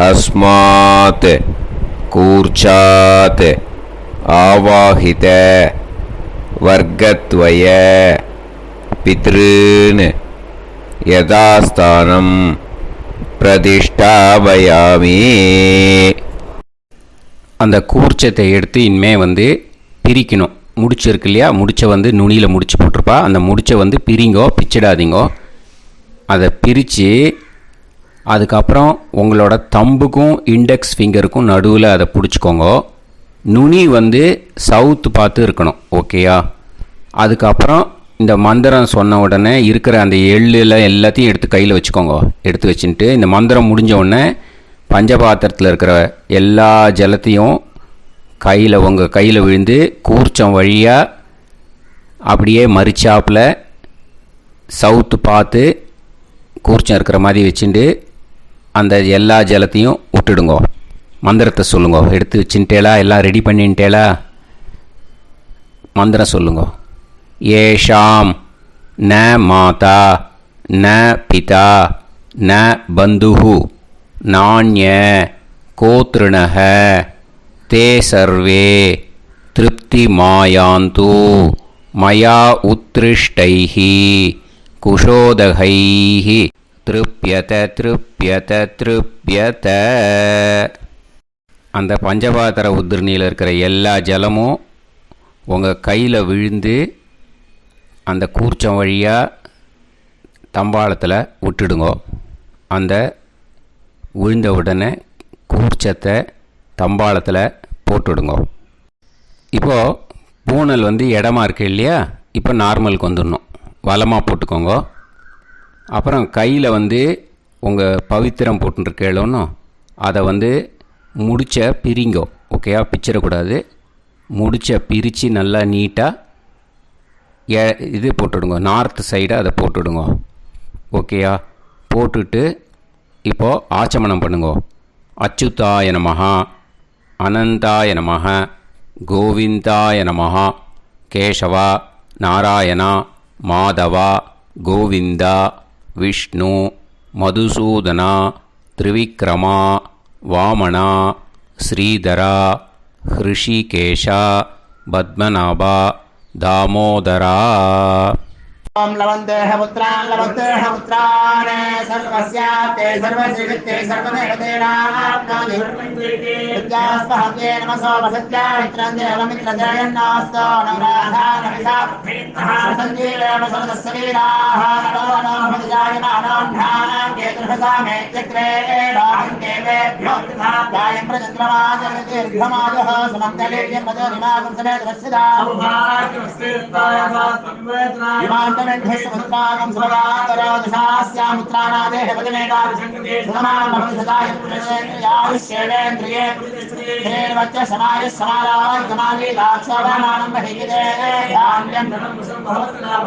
அஸ்மாத் கூர்ச்சாத் ஆவாஹித வர்க்கத்வய பித்ருன் யதாஸ்தானம் பிரதிஷ்டாபயாமி. அந்த கூர்ச்சத்தை எடுத்து இனிமே பிரிக்கணும். முடிச்சு இருக்கு இல்லையா? முடிச்சை நுனியில் முடிச்சு போட்டிருப்பா. அந்த முடிச்சை பிரிங்கோ, பிச்சிடாதீங்கோ. அதை பிரித்து அதுக்கப்புறம் உங்களோட தம்புக்கும் இண்டெக்ஸ் ஃபிங்கருக்கும் நடுவில் அதை பிடிச்சிக்கோங்க. நுனி வந்து சவுத்து பார்த்து இருக்கணும். ஓகேயா? அதுக்கப்புறம் இந்த மந்திரம் சொன்ன உடனே இருக்கிற அந்த எள்ளில் எல்லாத்தையும் எடுத்து கையில் வச்சுக்கோங்க. எடுத்து வச்சுட்டு இந்த மந்திரம் முடிஞ்ச உடனே பஞ்சபாத்திரத்தில் இருக்கிற எல்லா ஜலத்தையும் உங்கள் கையில் விழுந்து கூர்ச்சம் வழியாக அப்படியே மறிச்சாப்பில் சவுத்து பார்த்து கூர்ச்சம் இருக்கிற மாதிரி வச்சுட்டு அந்த எல்லா ஜலத்தையும் விட்டுடுங்க. மந்திரத்தை சொல்லுங்க. எடுத்து வச்சுட்டேலா? எல்லாம் ரெடி பண்ணிட்டேலா? மந்திரம் சொல்லுங்க. ஏஷாம் ந மாதா ந பிதா ந பந்துஹு நாண்ய கோத்ருணஹ தே சர்வே திருப்தி மாயாந்து மயா உத்ருஷ்டைஹி குஷோதகைஹி திருப்யத திருப்யத திருப்யத. அந்த பஞ்சபாத்திர உதிரணியில் இருக்கிற எல்லா ஜலமும் உங்கள் கையில் விழுந்து அந்த கூர்ச்சம் வழியாக தம்பாளத்தில் விட்டுடுங்க. அந்த விழுந்த உடனே கூர்ச்சத்தை தம்பாளத்தில் போட்டுடுங்க. இப்போது பூனல் வந்து இடமா இருக்குது இல்லையா? இப்போ நார்மலுக்கு வந்துடணும். வலமாக போட்டுக்கோங்க. அப்புறம் கையில் வந்து உங்கள் பவித்திரம் போட்டுருக்கேளோன்னு அதை வந்து முடிச்ச பிரிங்கோ. ஓகேயா? பிச்சிடக்கூடாது. முடிச்ச பிரித்து நல்லா நீட்டாக இது போட்டுடுங்க. நார்த் சைடு அதை போட்டுடுங்க. ஓகேயா? போட்டுட்டு இப்போது ஆச்சமனம் பண்ணுங்க. அச்சுதாய நமஹ அனந்தாய நமஹ கோவிந்தாய நமஹ கேசவா நாராயணா மாதவா கோவிந்தா விஷ்ணு மதுசூதனா திரிவிக்ரமா வாமனா ஸ்ரீதரா ஹிருஷிகேஷா பத்மநாபா தாமோதரா. ओम लवन्तेह पुत्रान् सर्वस्याप्ते सर्वश्रीवित्ते सर्वदेवतेनाप्नोति विद्यास्पहते नमसो वसत्या मित्रं देवमित्रजयन्नास्तो नवराधानविषाः सञ्जीवेम सर्वस्वीराः नमो नमोऽजायमानोऽन्धानां केतुर्भसामेत्यग्रे देवेभ्यो गायं प्रचन्द्रमाजनिर्घमाजः सुमङ्गलेर्यमदनिमागं समेतरस्यदा विमानमेध्यस्वत्रागं सुभगान्तरादशास्यामित्राणादेह वदनेताभिषङ्गते सुमान् भवसदाय पुरुषेन्द्रियायुष्येवेन्द्रिये हेर्वच्च समायः समाराय कमाली लाक्षावानानं बहिगिदे धान्यं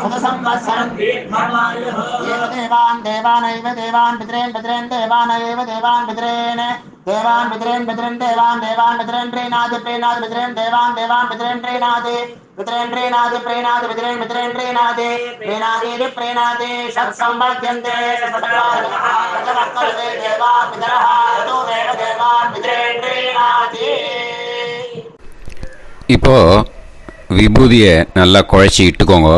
सदसंवत्सरं एव देवान् देवानैव देवान् पितॄन् पितॄन् देवानैव देवान् पितॄन् देवान् पितॄन् पितॄन् देवान् देवान् पितॄन् प्रीणाति प्रीणाति पितॄन् देवान् देवान् पितॄन् प्रीणाति पितॄन् प्रीणाति प्रीणाति पितॄन् पितॄन् प्रीणाति प्रीणाति प्रीणाति षट्संवर्ध्यन्ते षट्वर्तते देवा पितरः तो देव देवान् पितॄन् प्रीणाति. இப்போ விபூதியை நல்லா குழச்சி இட்டுக்கோங்க.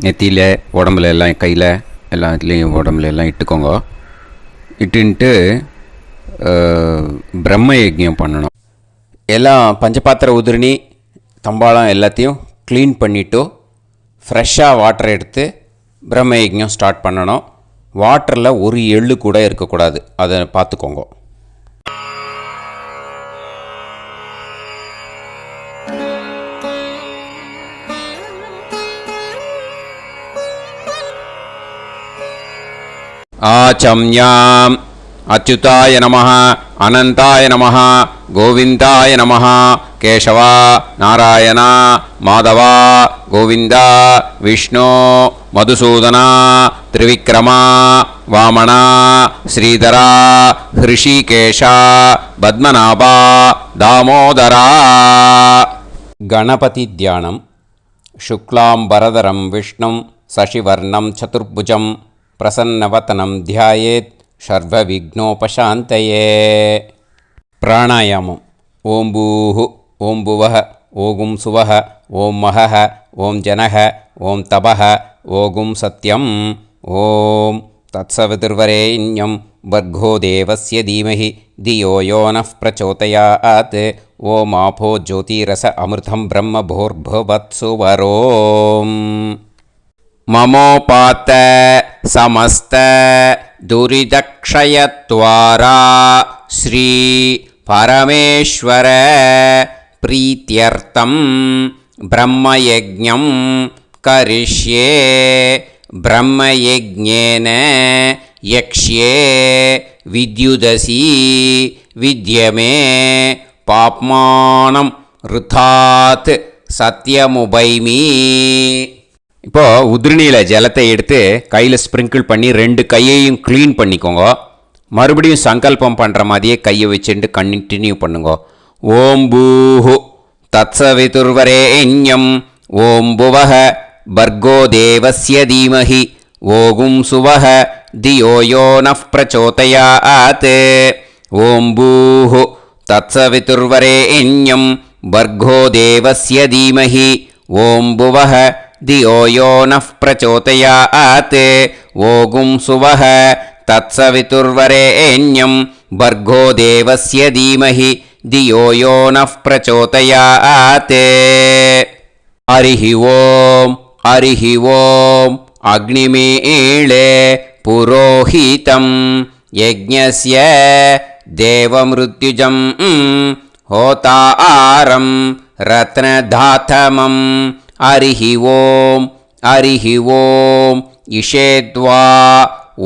நெத்தியில் உடம்புல எல்லாம் கையில் எல்லாத்துலேயும் உடம்புல எல்லாம் இட்டுக்கோங்க. இட்டுன்ட்டு பிரம்ம யஜ்ஞம் பண்ணணும். எல்லாம் பஞ்சபாத்திர உதிரணி தம்பாளம் எல்லாத்தையும் க்ளீன் பண்ணிவிட்டு ஃப்ரெஷ்ஷாக வாட்டர் எடுத்து பிரம்ம யஜ்ஞம் ஸ்டார்ட் பண்ணணும். வாட்டரில் ஒரு எள்ளு கூட இருக்கக்கூடாது. அதை பார்த்துக்கோங்க. ஆச்சம்யாம் அச்சுதாய நமஹ அனந்தாய நமஹ கோவிந்தாய நமஹ கேசவா நாராயணா மாதவா கோவிந்தா விஷ்ணு மதுசூதனா திரிவிக்ரமா வாமனா ஸ்ரீதரா ஹிருஷிகேஷா பத்மநாபா தாமோதரா. கணபதி தியானம். சுக்லாம்பரதரம் விஷ்ணும் சசிவர்ணம் சதுர்புஜம் பிரசன்னவதனம் தியாயேத் சர்வவிக்னோபசாந்தயே. பிராணாயாமம். ஓம் பூஹு ஓம் புவஹ ஓகும் சுவஹ ஓம் மஹஹ ஓம் ஜனஹ ஓம் தபஹ ஓகும் சத்யம் ஓம் தத்சவிதுர்வரேண்யம் வர்கோ தேவஸ்ய தீமஹி தியோ யோ நः பிரச்சோதயாத் ஓம் ஆபோ ஜோதிரஸ அமிர்தம் பிரம்ம பூர்புவத்சு வரோம். மமோபாத்த சமஸ்த दुरिदक्षयत्वारा श्री परमेश्वर प्रीत्यर्थं ब्रह्मयज्ञं करिष्ये ब्रह्मयज्ञेन यक्ष्ये विद्युदसि विद्यमे पाप्मानं ऋतात् சத்தியமுபைமி. இப்போது உதிரணியில் ஜலத்தை எடுத்து கையில் ஸ்ப்ரிங்கிள் பண்ணி 2 கையையும் க்ளீன் பண்ணிக்கோங்க. மறுபடியும் சங்கல்பம் பண்ணுற மாதிரியே கையை வச்சுட்டு கண்டினியூ பண்ணுங்க. ஓம் பூஹு தத்சவிதுர்வரேண்யம் ஓம் புவஹ பர்கோ தேவஸ்ய தீமஹி ஓகும் சுவஹ தியோ யோ நஃப் பிரச்சோதயாத். ஓம் பூஹு தத்சவிதுர்வரேண்யம் भर्गो देवस्य धीमहि ॐ भुवः धियो यो नः प्रचोदयात्. ओगुं सुवः तत्सवितुर्वरेण्यं भर्गो देवस्य धीमहि धियो यो नः प्रचोदयात्. हरिः ॐ अग्निमीळे पुरोहितं यज्ञस्य देवमृत्युजं होतारं रत्नधातमं. हरिः ॐ इषेद्वा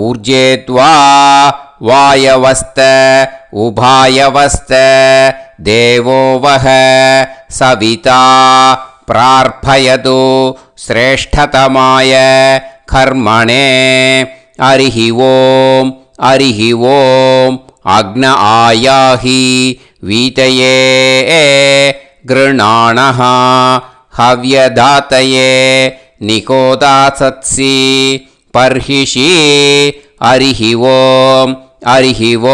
ऊर्जेद्वा वायवस्त उभायवस्त देवो वः सविता प्रार्थयतु श्रेष्ठतमाय कर्मणे. हरिः ॐ अग्न आयाहि वीतये गृणाणः हव्यदातये निकोदासत्सि पर्हिषि. हरिः ॐ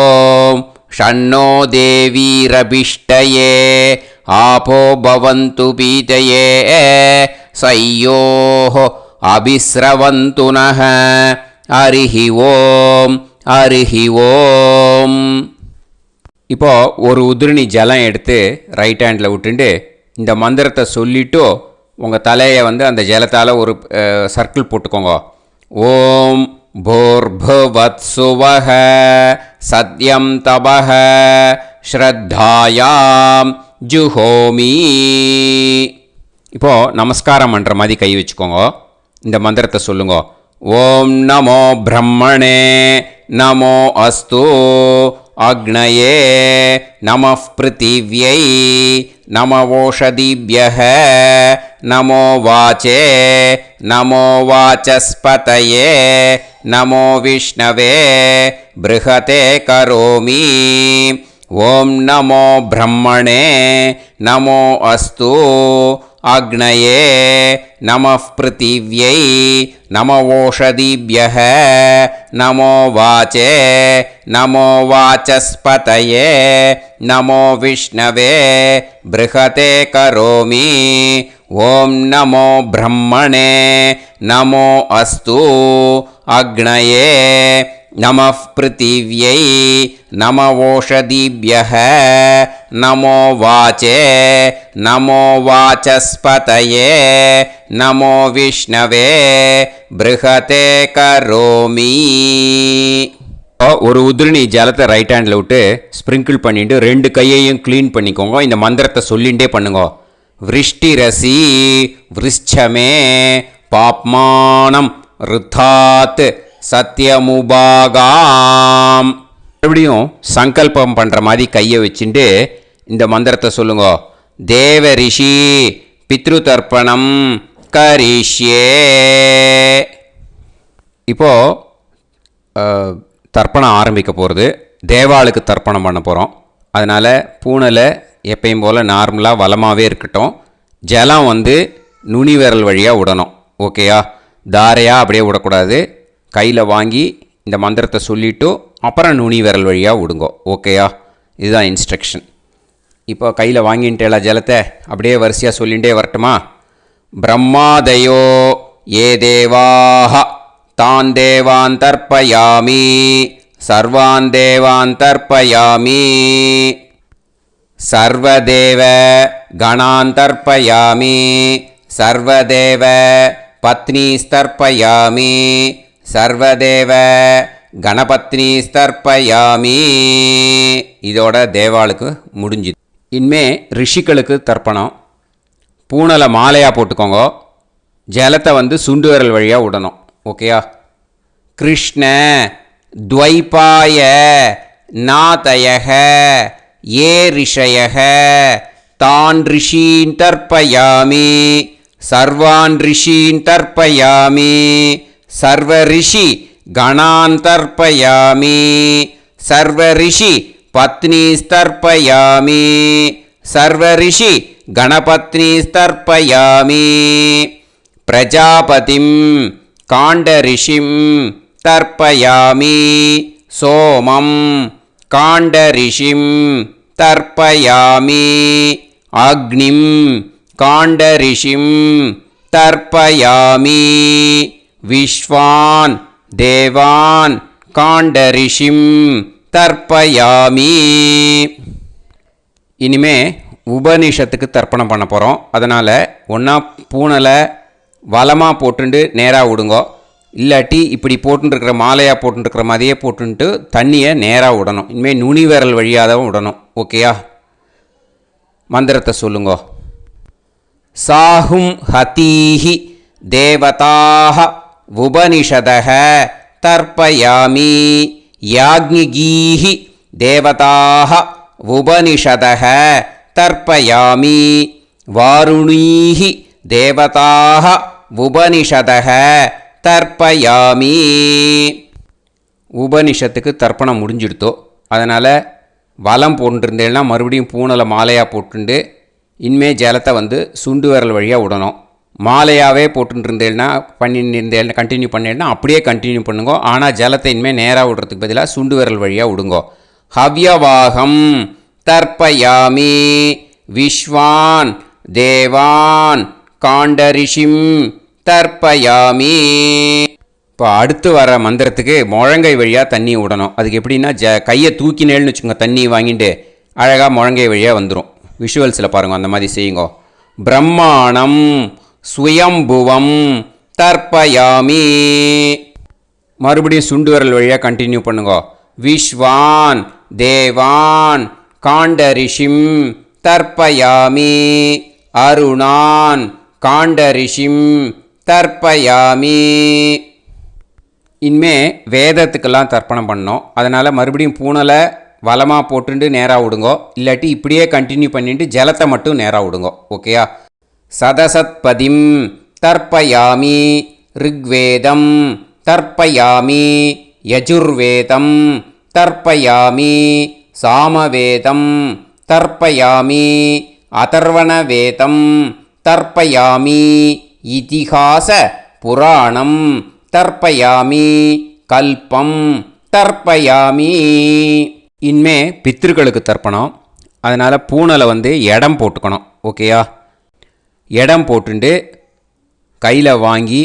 षण्णो देवीरभिष्टये आपो भवन्तु पीतये सयोः अभिस्रवन्तु नः. हरिः ॐ. இப்போது ஒரு உதிரணி ஜலம் எடுத்து ரைட் ஹேண்டில் விட்டுண்டு இந்த மந்திரத்தை சொல்லிவிட்டு உங்கள் தலையை அந்த ஜலத்தால் ஒரு சர்க்கிள் போட்டுக்கோங்க. ஓம் भूर्भुवत्सुवः सत्यं तपः ஸ்ரத்தாயாம் ஜுஹோமி. இப்போது நமஸ்காரம் பண்ணுற மாதிரி கை வச்சுக்கோங்க. இந்த மந்திரத்தை சொல்லுங்க. ஓம் நமோ பிரம்மணே நமோ அஸ்து அக்னயே நமः பிருத்திவ்யை நமவோஷதிभ्यः நமோ வாச்சே நமோ வாசஸ்பதயே நமோ விஷ்ணவே ப்ருஹதே கரோமி. ஓம் நமோ பிரம்மணே நமோ அஸ்து அக்னயே நமः பிருத்திவ்யை நமவோஷதிभ्यः நமோ வாச்சே நமோ வாசஸ்பதயே நமோ விஷ்ணவே ப்ருஹதே கரோமி. ஓம் நமோ பிரம்மணே நமோ அஸ்து அக்னயே நமः பிருத்திவ்யை நமவோஷதிभ्यः நமோ வாச்சே நமோ வாசஸ்பதயே நமோ விஷ்ணவே ப்ருஹதே கரோமி. ஒரு உதிரணி ஜலத்தை ரைட் ஹேண்டில் விட்டு ஸ்ப்ரிங்கிள் பண்ணிட்டு 2 கையையும் க்ளீன் பண்ணிக்கோங்க. இந்த மந்திரத்தை சொல்லிகிட்டே பண்ணுங்க. விருஷ்டிரசி விருஷ்சமே பாப்மானம் ருத்தாத் சத்யமுபாகாம். மறுபடியும் சங்கல்பம் பண்ணுற மாதிரி கையை வச்சுட்டு இந்த மந்திரத்தை சொல்லுங்க. தேவ ரிஷி பித்ரு தர்ப்பணம் கரிஷ்யே. இப்போது தர்ப்பணம் ஆரம்பிக்க போகிறது. தேவாளுக்கு தர்ப்பணம் பண்ண போகிறோம். அதனால் பூனலை எப்பயும் போல் நார்மலாக வளமாகவே இருக்கட்டும். ஜலம் நுனி விரல் வழியாக விடணும். ஓகேயா? தாரையாக அப்படியே விடக்கூடாது. கையில் வாங்கி இந்த மந்திரத்தை சொல்லிவிட்டு அப்புறம் நுனி விரல் வழியாக விடுங்கோ. ஓகேயா? இதுதான் இன்ஸ்ட்ரக்ஷன். இப்போ கையில் வாங்கின்ட்டேல ஜலத்தை அப்படியே வரிசையாக சொல்லிகிட்டே வரட்டுமா? பிரம்மாதயோ ஏ தேவாஹ தான் தேவான் தர்ப்பயாமி சர்வான் தேவான் தர்ப்பயாமி சர்வதேவ கணான் தர்ப்பயாமி சர்வதேவ பத்னீஸ்தர்ப்பயாமி சர்வதேவ கணபத்னி ஸ்தர்ப்பயாமி. இதோட தேவாளுக்கு முடிஞ்சுது. இனிமே ரிஷிகளுக்கு தர்ப்பணம். பூனலை மாலையாக போட்டுக்கோங்க. ஜலத்தை வந்து சுண்டு விரல் வழியாக விடணும். ஓகேயா? கிருஷ்ண துவைபாய நாதயக ஏ ரிஷயக தான் ரிஷீன் தர்ப்பயாமி சர்வான் ரிஷீன் தர்ப்பயாமி சர்வ ரிஷி கணான் தர்ப்பயாமி சர்வ ரிஷி பத்னி ஸ்தர்ப்பயாமி சர்வ ரிஷி கணபத்னி ஸ்தர்ப்பயாமி பிரஜாபதிம் காண்டரிஷிம் தர்ப்பயாமி சோமம் காண்டரிஷிம் தர்ப்பயாமி அக்னிம் காண்டரிஷிம் தர்ப்பயாமி விஸ்வான் தேவான் காண்டரிஷிம் தர்ப்பயாமி. இனிமே உபனிஷத்துக்கு தர்ப்பணம் பண்ண போகிறோம். அதனால் ஒன்றா பூனலை வலமாக போட்டுண்டு நேராக விடுங்கோ. இல்லாட்டி இப்படி போட்டுருக்கிற மாலையாக போட்டுருக்கிற மாதிரியே போட்டுன்ட்டு தண்ணியை நேராக விடணும். இனிமேல் நுனி விரல் வழியாக தான் விடணும். ஓகேயா? மந்திரத்தை சொல்லுங்கோ. சாஹும் ஹதீஹி தேவதாக உபனிஷதக தர்ப்பயாமி யாக்ஞிகீஹி தேவதாக உபனிஷதக தர்ப்பயாமி வாருணீஹி தேவதாக உபனிஷதக தர்ப்பயாமி. உபனிஷத்துக்கு தர்ப்பணம் முடிஞ்சிடுத்தோ. அதனால் வலம் போட்டுருந்தேன்னா மறுபடியும் பூனலை மாலையாக போட்டுண்டு இனிமே ஜலத்தை வந்து சுண்டு விரல் வழியாக விடணும். மாலையாகவே போட்டுருந்தேன்னா பண்ணியிருந்தேன் கண்டினியூ பண்ணேன்னா அப்படியே கண்டினியூ பண்ணுங்கோ. ஆனால் ஜலத்தை இனிமேல் நேராக விடுறதுக்கு பதிலாக சுண்டு விரல் வழியாக விடுங்கோ. ஹவ்யவாகம் தர்ப்பயாமி விஸ்வான் தேவான் காண்டரிஷிம் தர்ப்பயாமி. இப்போ அடுத்து வர மந்திரத்துக்கு முழங்கை வழியாக தண்ணி விடணும். அதுக்கு எப்படின்னா கையை தூக்கினேன்னு வச்சுக்கோங்க, தண்ணி வாங்கிட்டு அழகாக முழங்கை வழியாக வந்துடும். விஷுவல்ஸில் பாருங்கள், அந்த மாதிரி செய்யுங்கோ. பிரம்மாணம் சுயம்புவம் தர்ப்பயாமி. மறுபடியும் சுண்டு விரல் வழியாக கண்டினியூ பண்ணுங்கோ. விஸ்வான் தேவான் காண்டரிஷிம் தர்ப்பயாமி அருணான் காண்டரிஷிம் தர்ப்பயாமி. இனிமே வேதத்துக்கெல்லாம் தர்ப்பணம் பண்ணோம். அதனால் மறுபடியும் பூனலை வலமாக போட்டுட்டு நேராக விடுங்கோ. இல்லாட்டி இப்படியே கண்டினியூ பண்ணிட்டு ஜலத்தை மட்டும் நேராக விடுங்கோ. ஓகேயா? சதசத்பதிம் தர்ப்பயாமி ரிக்வேதம் தர்ப்பயாமி யஜுர்வேதம் தர்ப்பயாமி சாமவேதம் தர்ப்பயாமி அதர்வணவேதம் தர்ப்பயாமி இதிஹாச புராணம் தர்ப்பயாமி கல்பம் தர்ப்பயாமி. இனிமே பித்ருக்களுக்கு தர்ப்பணம். அதனால் பூனலை வந்து இடம் போட்டுக்கணும். ஓகேயா? இடம் போட்டுண்டு கையில் வாங்கி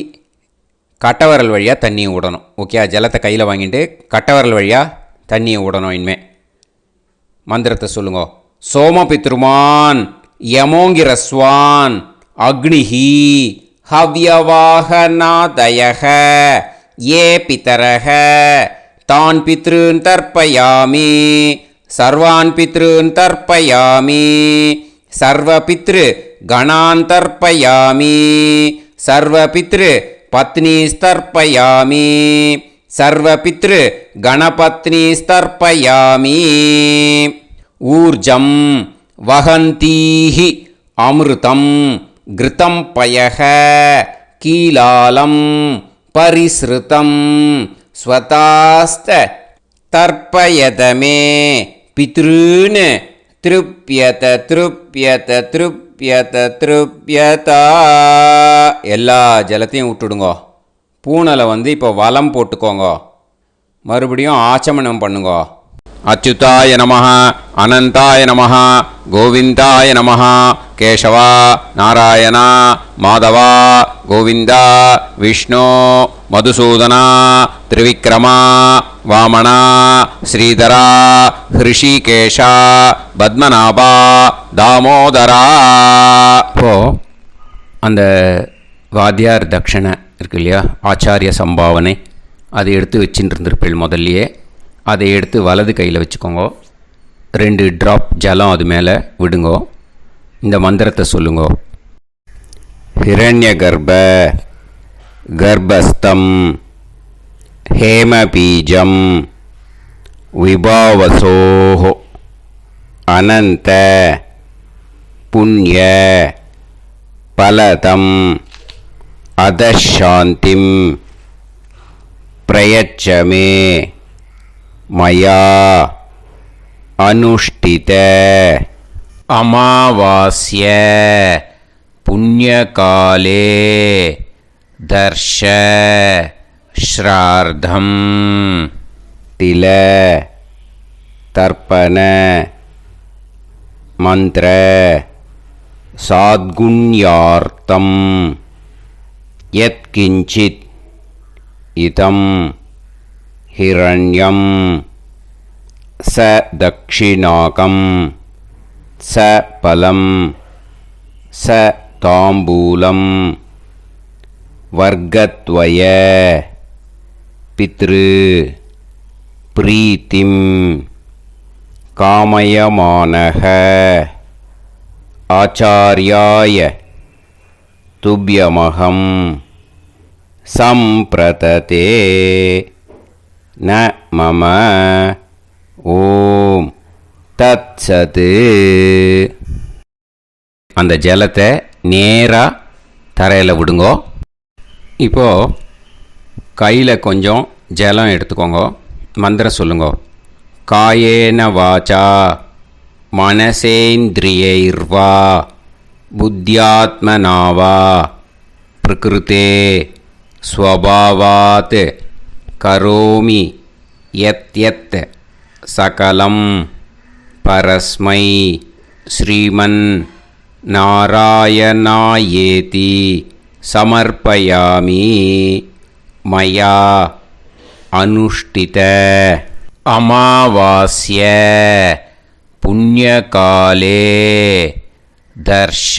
கட்டவரல் வழியாக தண்ணியை விடணும். ஓகே? ஜலத்தை கையில் வாங்கிட்டு கட்டவரல் வழியாக தண்ணியை விடணும். இனிமே மந்திரத்தை சொல்லுங்க. சோமபித்ருமான் யமோங்கிரஸ்வான் அக்னிஹி ஹவ்யவாகநாதயக ஏ பிதரக தான் பித்ருன் தர்ப்பயாமி சர்வான் பித்ருன் தர்ப்பயாமி சர்வ பித்ரு கணான் தர்ப்பயாமி சர்வ பித்ரு பத்னி ஸ்தர்ப்பயாமி சர்வ பித்ரு கணபத்னி ஸ்தர்ப்பயாமி. ஊர்ஜம் வஹந்தீஹி அமிர்தம் கிருதம் பயக கீலாலம் பரிஸ்ருதம் ஸ்வதாஸ்த தர்ப்பயதமே பித்ருன் திருப்யத திருப்யத திருப்யத திருப்யதா. எல்லா ஜலத்தையும் விட்டுடுங்கோ. பூனலை வந்து இப்போ வலம் போட்டுக்கோங்க. மறுபடியும் ஆச்சமனம் பண்ணுங்கோ. அச்சுதாய நமஹ அனந்தாய நமஹ கோவிந்தாய நமஹ கேசவா நாராயணா மாதவா கோவிந்தா விஷ்ணு மதுசூதனா திரிவிக்ரமா வாமனா ஸ்ரீதரா ஹிருஷிகேஷா பத்மநாபா தாமோதரா. இப்போது அந்த வாத்தியார் தட்சணை இருக்கு இல்லையா, ஆச்சாரிய சம்பாவனை, அதை எடுத்து வச்சுட்டு இருந்திருப்பேள் முதல்லையே. அதை எடுத்து வலது கையில் வச்சுக்கோங்க. 2 ட்ராப் ஜலம் அது மேலே விடுங்கோ. இந்த மந்திரத்தை சொல்லுங்கோ. ஹிரண்ய கர்ப்ப கர்ப்பஸ்தம் ஹேமபீஜம் விபாவசோஹோ அனந்த புண்ணிய பலதம் அதசாந்திம் பிரயச்சமே மயா அனுஷ்டித அமாவாஸ்ய புண்ணியகாலே தர்ஷ ஸ்ரார்த்தம் தில தர்ப்பண மந்திர சாத்குண்யார்த்தம் யத்கிஞ்சித் இதம் ஹிரண்யம் ச தக்ஷிணாகம் ச பலம் ச தாம்பூலம் வர்க்கத்வய பித்ரு பிரீத்திம் காமயமானக ஆச்சார்யாய துப்யமகம் சம்பிரததே ந மம ஓம் தத்சத். அந்த ஜலத்தை நேராக தரையில் விடுங்கோ. இப்போது கையில் கொஞ்சம் ஜலம் எடுத்துக்கோங்க. மந்திரம் சொல்லுங்கோ. காயேன வாச்சா மனசேந்திரியைர்வா புத்தியாத்மனாவா பிரகிருதே ஸ்வபாவாத் கரோமி யத் யத் சகலம் பரஸ்மை ஸ்ரீமன் நாராயணாயேதி சமர்ப்பயாமி மயா அனுஷ்டித அமாவாஸ்ய புண்ணியகாலே தர்ஷ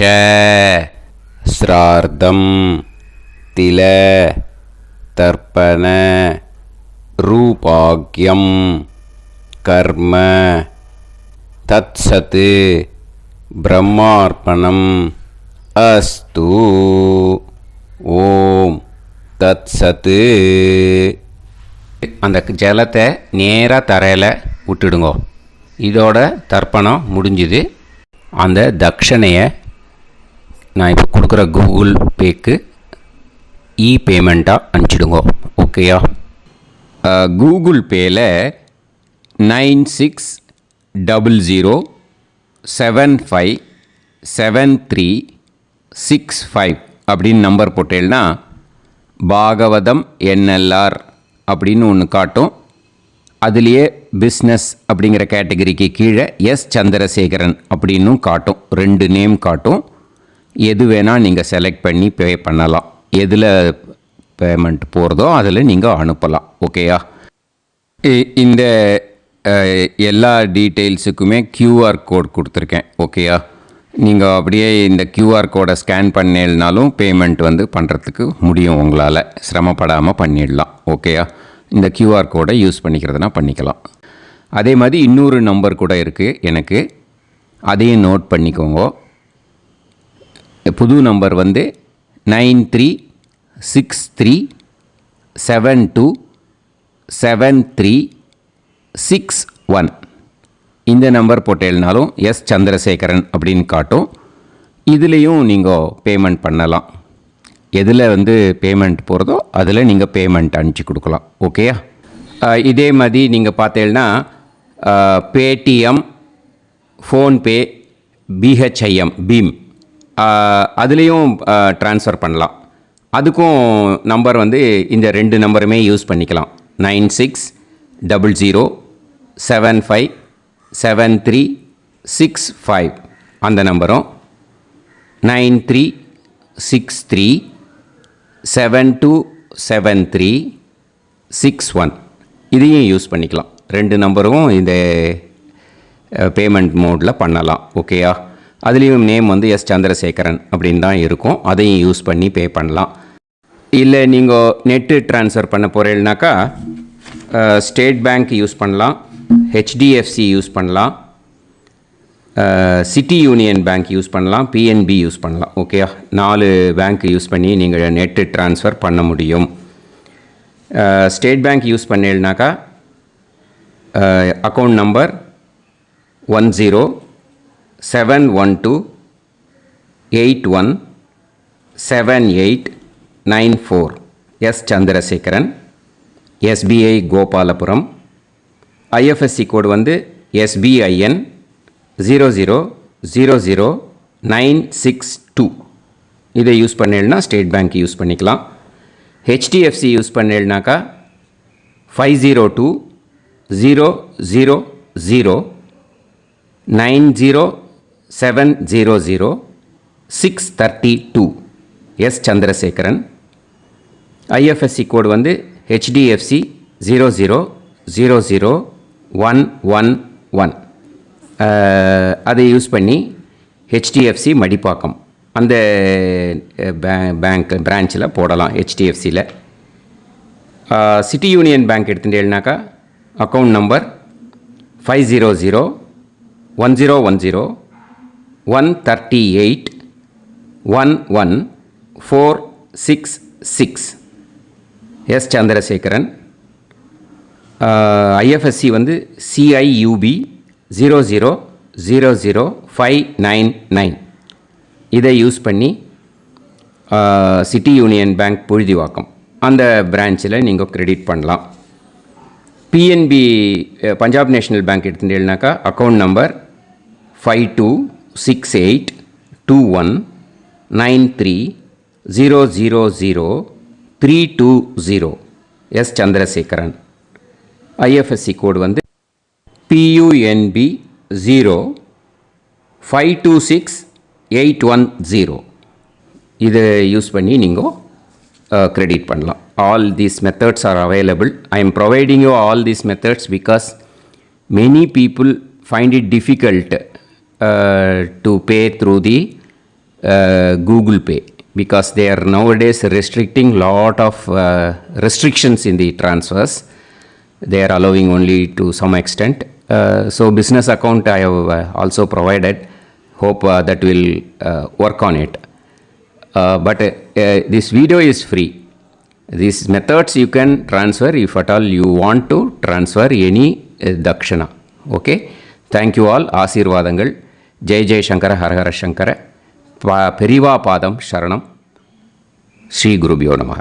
ஸ்ரார்த்தம் தில தர்ப்பண ரூபாக்யம் கர்ம தத்சத் பிரம்மார்ப்பணம் அஸ்து. ஓம் தத்சத். அந்த ஜலத்தை நேராக தரையில் விட்டுடுங்கோ. இதோட தர்ப்பணம் முடிஞ்சுது. அந்த தட்சணையை நான் இப்போ கொடுக்குற கூகுள் பேக்கு பேமெண்ட்டாக அனுப்பிச்சிடுங்கோ. ஓகேயா? கூகுள் பேயில் 9600757365 அப்படின்னு நம்பர் போட்டேன்னா பாகவதம் NLR அப்படின்னு ஒன்று காட்டும். அதுலேயே பிஸ்னஸ் அப்படிங்கிற கேட்டகரிக்கு கீழே எஸ் சந்திரசேகரன் அப்படின்னும் காட்டும். 2 நேம் காட்டும். எது வேணால் நீங்கள் செலக்ட் பண்ணி பே பண்ணலாம். எதில் பேமெண்ட் போகிறதோ அதில் நீங்கள் அனுப்பலாம். ஓகேயா? இந்த எல்லா டீட்டெயில்ஸுக்குமே QR கோட் கொடுத்துருக்கேன். ஓகேயா? நீங்கள் அப்படியே இந்த QR கோடை ஸ்கேன் பண்ணேன்னாலும் பேமெண்ட் பண்ணுறதுக்கு முடியும். உங்களால் சிரமப்படாமல் பண்ணிடலாம். ஓகேயா? இந்த QR கோடை யூஸ் பண்ணிக்கிறதுனா பண்ணிக்கலாம். அதே மாதிரி இன்னொரு நம்பர் கூட இருக்குது எனக்கு. அதையும் நோட் பண்ணிக்கோங்க. புது நம்பர் 9363727361. இந்த நம்பர் போட்டேல்னாலும் எஸ் சந்திரசேகரன் அப்படின்னு காட்டும். இதுலேயும் நீங்கள் பேமெண்ட் பண்ணலாம். எதில் பேமெண்ட் போகிறதோ அதில் நீங்கள் பேமெண்ட் அனுப்பிச்சி கொடுக்கலாம். ஓகேயா? இதே மாதிரி நீங்கள் பார்த்தேன்னா பேடிஎம், ஃபோன்பே, பிஹெச்ஐஎம் பீம் அதுலேயும் ட்ரான்ஸ்ஃபர் பண்ணலாம். அதுக்கும் நம்பர் இந்த 2 நம்பருமே யூஸ் பண்ணிக்கலாம். 9600757365 அந்த நம்பரும் 9363727361 இதையும் யூஸ் பண்ணிக்கலாம். 2 நம்பரும் இந்த பேமெண்ட் மோடில் பண்ணலாம். ஓகேயா? அதுலேயும் நேம் எஸ் சந்திரசேகரன் அப்படின்னு தான் இருக்கும். அதையும் யூஸ் பண்ணி பே பண்ணலாம். இல்லை நீங்கள் நெட்டு ட்ரான்ஸ்ஃபர் பண்ண போகிறீங்கனாக்கா ஸ்டேட் பேங்க் யூஸ் பண்ணலாம், ஹெச்டிஎஃப்சி யூஸ் பண்ணலாம், சிட்டி யூனியன் பேங்க் யூஸ் பண்ணலாம், பிஎன்பி யூஸ் பண்ணலாம். ஓகே, 4 பேங்க் யூஸ் பண்ணி நீங்கள் நெட்டு ட்ரான்ஸ்ஃபர் பண்ண முடியும். ஸ்டேட் பேங்க் யூஸ் பண்ணீங்கனாக்கா account number 1071281789 S Chandrasekaran, SBI Gopalapuram. IFSC code வந்து SBIN 0000962. இதை யூஸ் பண்ணீங்கன்னா ஸ்டேட் பேங்க் யூஸ் பண்ணிக்கலாம். ஹெச்டிஎஃப்சி யூஸ் பண்ணீங்கனாக்கா 502000900700 எஸ் சந்திரசேகரன். ஐஎஃப்எஸ்சி கோடு வந்து HDFC 0000111. அதை யூஸ் பண்ணி ஹெச்டிஎஃப்சி மடிப்பாக்கம் அந்த பேங்க் பிரான்ச்சில் போடலாம். ஹெச்டிஎஃப்சியில் சிட்டி யூனியன் பேங்க் எடுத்துட்டேன்னாக்கா account number 5001010381146 S Chandrasekaran. IFSC வந்து CIUB 0000599. இதை யூஸ் பண்ணி சிட்டி யூனியன் பேங்க் புழுதிவாக்கம் அந்த பிரான்ச்சில் நீங்கள் கிரெடிட் பண்ணலாம். பிஎன்பி பஞ்சாப் நேஷ்னல் பேங்க் எடுத்துட்டேன்னாக்கா account number 52682193000320 S Chandrasekaran. IFSC code வந்து PUNB 0526810. இதை யூஸ் பண்ணி நீங்கள் கிரெடிட் பண்ணலாம். All these methods are available. I am providing you all these methods because many people find it difficult to pay through the Google Pay because they are nowadays restricting lot of restrictions in the transfers. They are allowing only to some extent. So business account I have also provided. Hope that will work on it. But this video is free. These methods you can transfer if at all you want to transfer any dakshana. Okay. Thank you all. ஆசீர்வாதங்கள். ஜெய் ஜெய் சங்கர ஹரஹர சங்கர. பெரிவா பாதம் சரணம். ஸ்ரீ குருபியோ நமஹ.